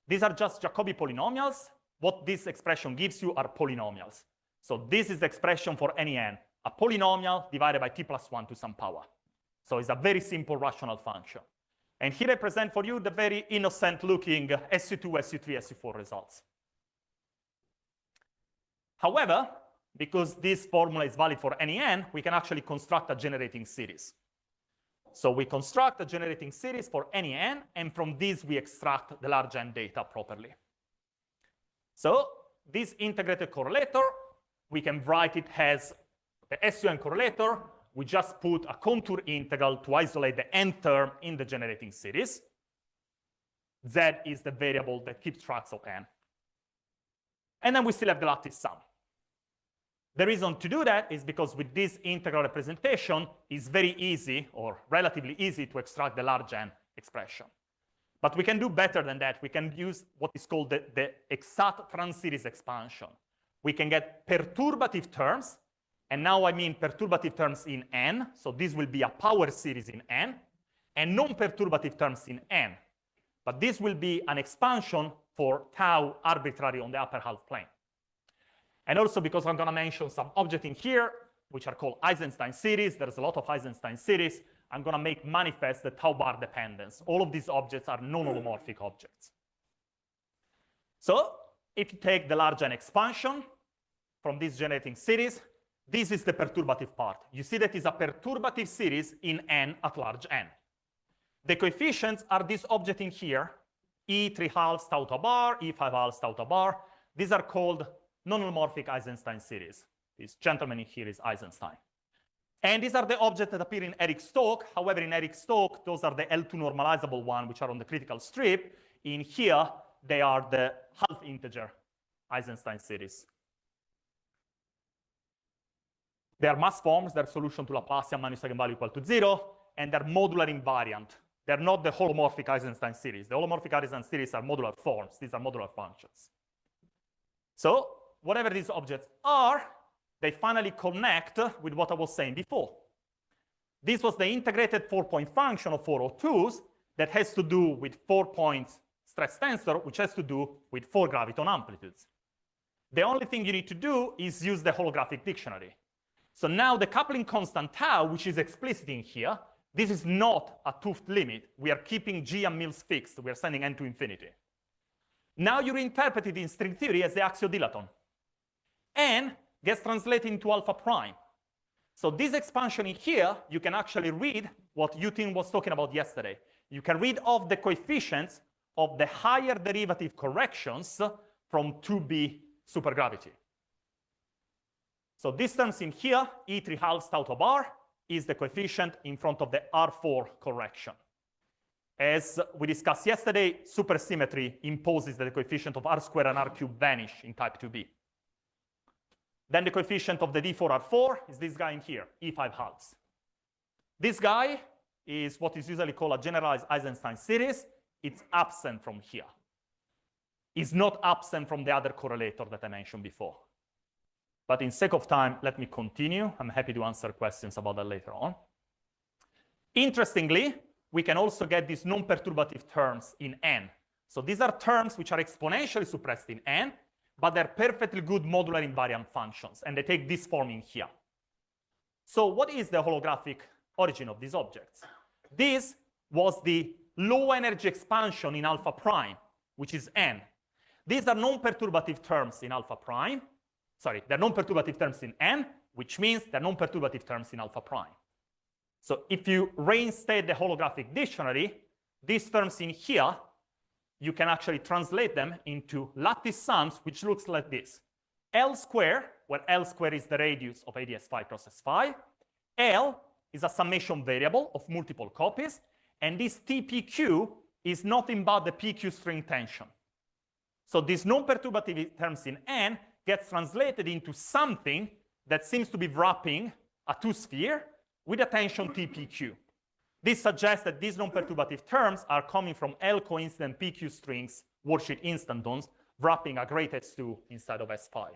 These are just Jacobi polynomials. What this expression gives you are polynomials. So this is the expression for any n, a polynomial divided by t plus 1 to some power. So it's a very simple rational function. And here I present for you the very innocent-looking SU2, SU3, SU4 results. However, because this formula is valid for any n, we can actually construct a generating series. So we construct a generating series for any n, and from this we extract the large n data properly. So this integrated correlator, we can write it as the SUN correlator. We just put a contour integral to isolate the n term in the generating series. Z is the variable that keeps track of n. And then we still have the lattice sum. The reason to do that is because with this integral representation, it's very easy, or relatively easy, to extract the large n expression. But we can do better than that. We can use what is called the exact trans-series expansion. We can get perturbative terms, and now I mean perturbative terms in n, so this will be a power series in n, and non-perturbative terms in n. But this will be an expansion for tau arbitrary on the upper half plane. And also because I'm going to mention some objects in here, which are called Eisenstein series. There's a lot of Eisenstein series. I'm going to make manifest the tau bar dependence. All of these objects are non-holomorphic objects. So if you take the large n expansion from this generating series, this is the perturbative part. You see that it's a perturbative series in n at large n. The coefficients are this object in here, E3/2 tau to bar, E5/2 tau to bar. These are called non-holomorphic Eisenstein series. This gentleman in here is Eisenstein. And these are the objects that appear in Eric-Stokes. However, in Eric-Stokes, those are the L2 normalizable ones, which are on the critical strip. In here, they are the half-integer Eisenstein series. They are mass forms. Their solution to Laplacian minus eigenvalue equal to 0, and they're modular invariant. They're not the holomorphic Eisenstein series. The holomorphic Eisenstein series are modular forms. These are modular functions. So whatever these objects are, they finally connect with what I was saying before. This was the integrated 4-point function of 402s that has to do with 4-point stress tensor, which has to do with 4 graviton amplitudes. The only thing you need to do is use the holographic dictionary. So now the coupling constant tau, which is explicit in here, this is not a 't-Hooft limit. We are keeping G and Mills fixed. We are sending n to infinity. Now you reinterpret it in string theory as the axiodilaton. N gets translated into alpha prime. So this expansion in here, you can actually read what Yutin was talking about yesterday. You can read off the coefficients of the higher derivative corrections from 2B supergravity. So this terms in here, E3 halves tau to bar, is the coefficient in front of the R4 correction. As we discussed yesterday, supersymmetry imposes that the coefficient of R squared and R cubed vanish in type 2B. Then the coefficient of the D4R4 is this guy in here, E5 halves. This guy is what is usually called a generalized Eisenstein series. It's absent from here. It's not absent from the other correlator that I mentioned before. But in sake of time, let me continue. I'm happy to answer questions about that later on. Interestingly, we can also get these non-perturbative terms in N. So these are terms which are exponentially suppressed in N, but they're perfectly good modular invariant functions, and they take this form in here. So what is the holographic origin of these objects? This was the low energy expansion in alpha prime, which is N. These are non-perturbative terms in alpha prime. Sorry, they're non-perturbative terms in N, which means they're non-perturbative terms in alpha prime. So if you reinstate the holographic dictionary, these terms in here, you can actually translate them into lattice sums, which looks like this. L squared, where L squared is the radius of ADS phi cross S phi. L is a summation variable of multiple copies. And this TPQ is nothing but the PQ string tension. So these non-perturbative terms in N gets translated into something that seems to be wrapping a two-sphere with a tension TPQ. This suggests that these non-perturbative terms are coming from L coincident PQ strings, worldsheet instantons, wrapping a great S2 inside of S phi.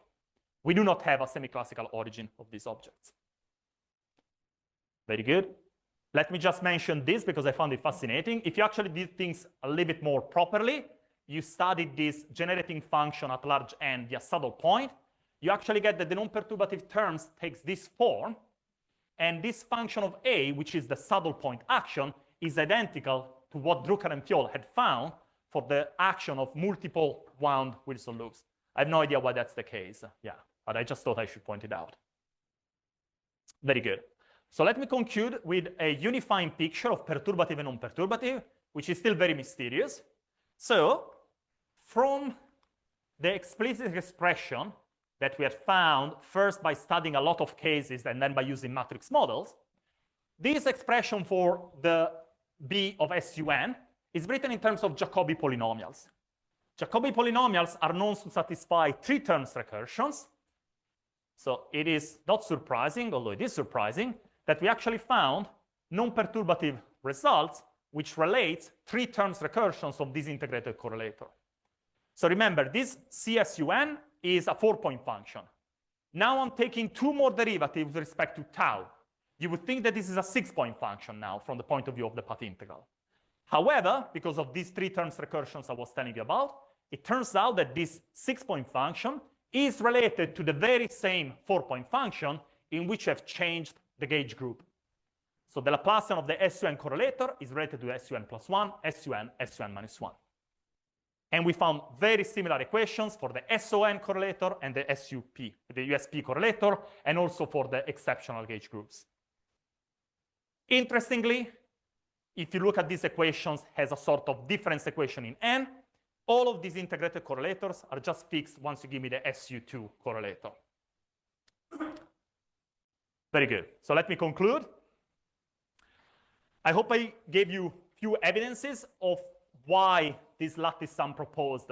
We do not have a semi-classical origin of these objects. Very good. Let me just mention this because I found it fascinating. If you actually did things a little bit more properly, you studied this generating function at large N via saddle point, you actually get that the non-perturbative terms takes this form, and this function of A, which is the saddle point action, is identical to what Drucker and Fiol had found for the action of multiple wound Wilson loops. I have no idea why that's the case. Yeah, but I just thought I should point it out. Very good. So let me conclude with a unifying picture of perturbative and non-perturbative, which is still very mysterious. So from the explicit expression that we had found first by studying a lot of cases and then by using matrix models, this expression for the B of SUN is written in terms of Jacobi polynomials. Jacobi polynomials are known to satisfy three terms recursions. So it is not surprising, although it is surprising, that we actually found non-perturbative results which relate three terms recursions of this integrated correlator. So remember, this CSUN is a 4-point function. Now I'm taking two more derivatives with respect to tau. You would think that this is a 6-point function now from the point of view of the path integral. However, because of these three terms recursions I was telling you about, it turns out that this 6-point function is related to the very same 4-point function in which I've changed the gauge group. So the Laplacian of the SUN correlator is related to SUN plus 1, SUN, SUN minus 1. And we found very similar equations for the SON correlator and the SUP, the USP correlator, and also for the exceptional gauge groups. Interestingly, if you look at these equations as a sort of difference equation in N, all of these integrated correlators are just fixed once you give me the SU2 correlator. Very good. So let me conclude. I hope I gave you few evidences of why these lattice sum proposed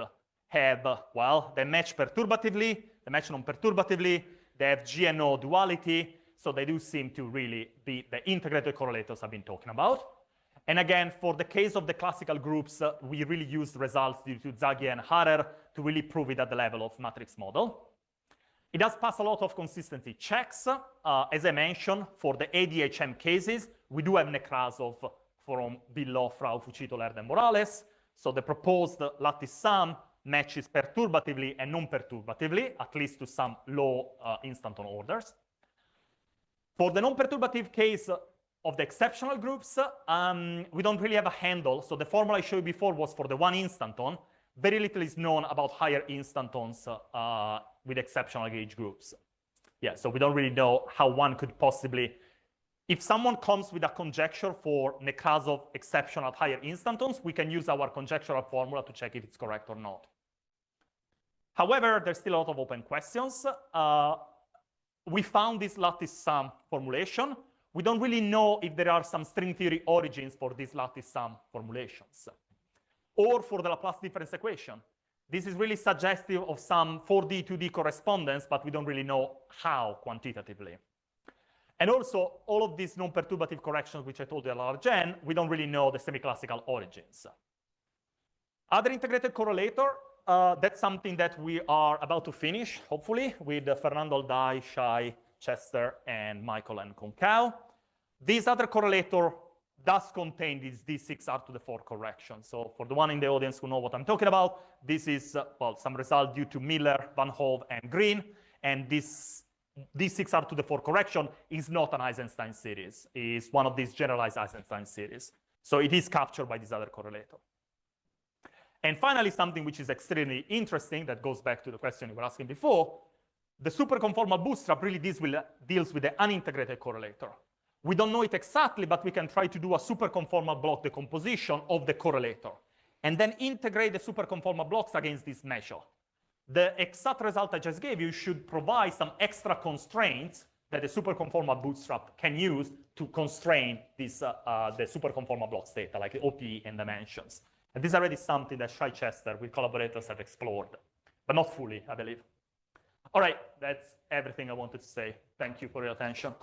have, well, they match perturbatively, they match non-perturbatively, they have GNO duality, so they do seem to really be the integrated correlators I've been talking about. And again, for the case of the classical groups, we really used results due to Zaghi and Harer to really prove it at the level of matrix model. It does pass a lot of consistency checks. As I mentioned, for the ADHM cases, we do have Nekrasov from Below, Frau, Fucito, Lerner, and Morales. So the proposed lattice sum matches perturbatively and non-perturbatively, at least to some low instanton orders. For the non-perturbative case of the exceptional groups, we don't really have a handle. So the formula I showed you before was for the one instanton. Very little is known about higher instantons with exceptional gauge groups. Yeah, so we don't really know how one could possibly, if someone comes with a conjecture for Nekrasov exception at higher instantons, we can use our conjectural formula to check if it's correct or not. However, there's still a lot of open questions. We found this lattice sum formulation. We don't really know if there are some string theory origins for these lattice sum formulations or for the Laplace difference equation. This is really suggestive of some 4D, 2D correspondence, but we don't really know how quantitatively. And also, all of these non-perturbative corrections, which I told you at large n, we don't really know the semi-classical origins. Other integrated correlator, that's something that we are about to finish, hopefully, with Fernando Aldai, Shai, Chester, and Michael and Concau. This other correlator does contain this D6R to the 4 correction. So for the one in the audience who know what I'm talking about, this is, well, some result due to Miller, Van Hove, and Green. And this D6R to the 4 correction is not an Eisenstein series. It's one of these generalized Eisenstein series. So it is captured by this other correlator. And finally, something which is extremely interesting that goes back to the question you were asking before, the superconformal bootstrap really deals with the unintegrated correlator. We don't know it exactly, but we can try to do a superconformal block decomposition of the correlator and then integrate the superconformal blocks against this measure. The exact result I just gave you should provide some extra constraints that the superconformal bootstrap can use to constrain this, the superconformal blocks data, like the OP and dimensions. And this is already something that Shai Chester with collaborators have explored, but not fully, I believe. All right, that's everything I wanted to say. Thank you for your attention.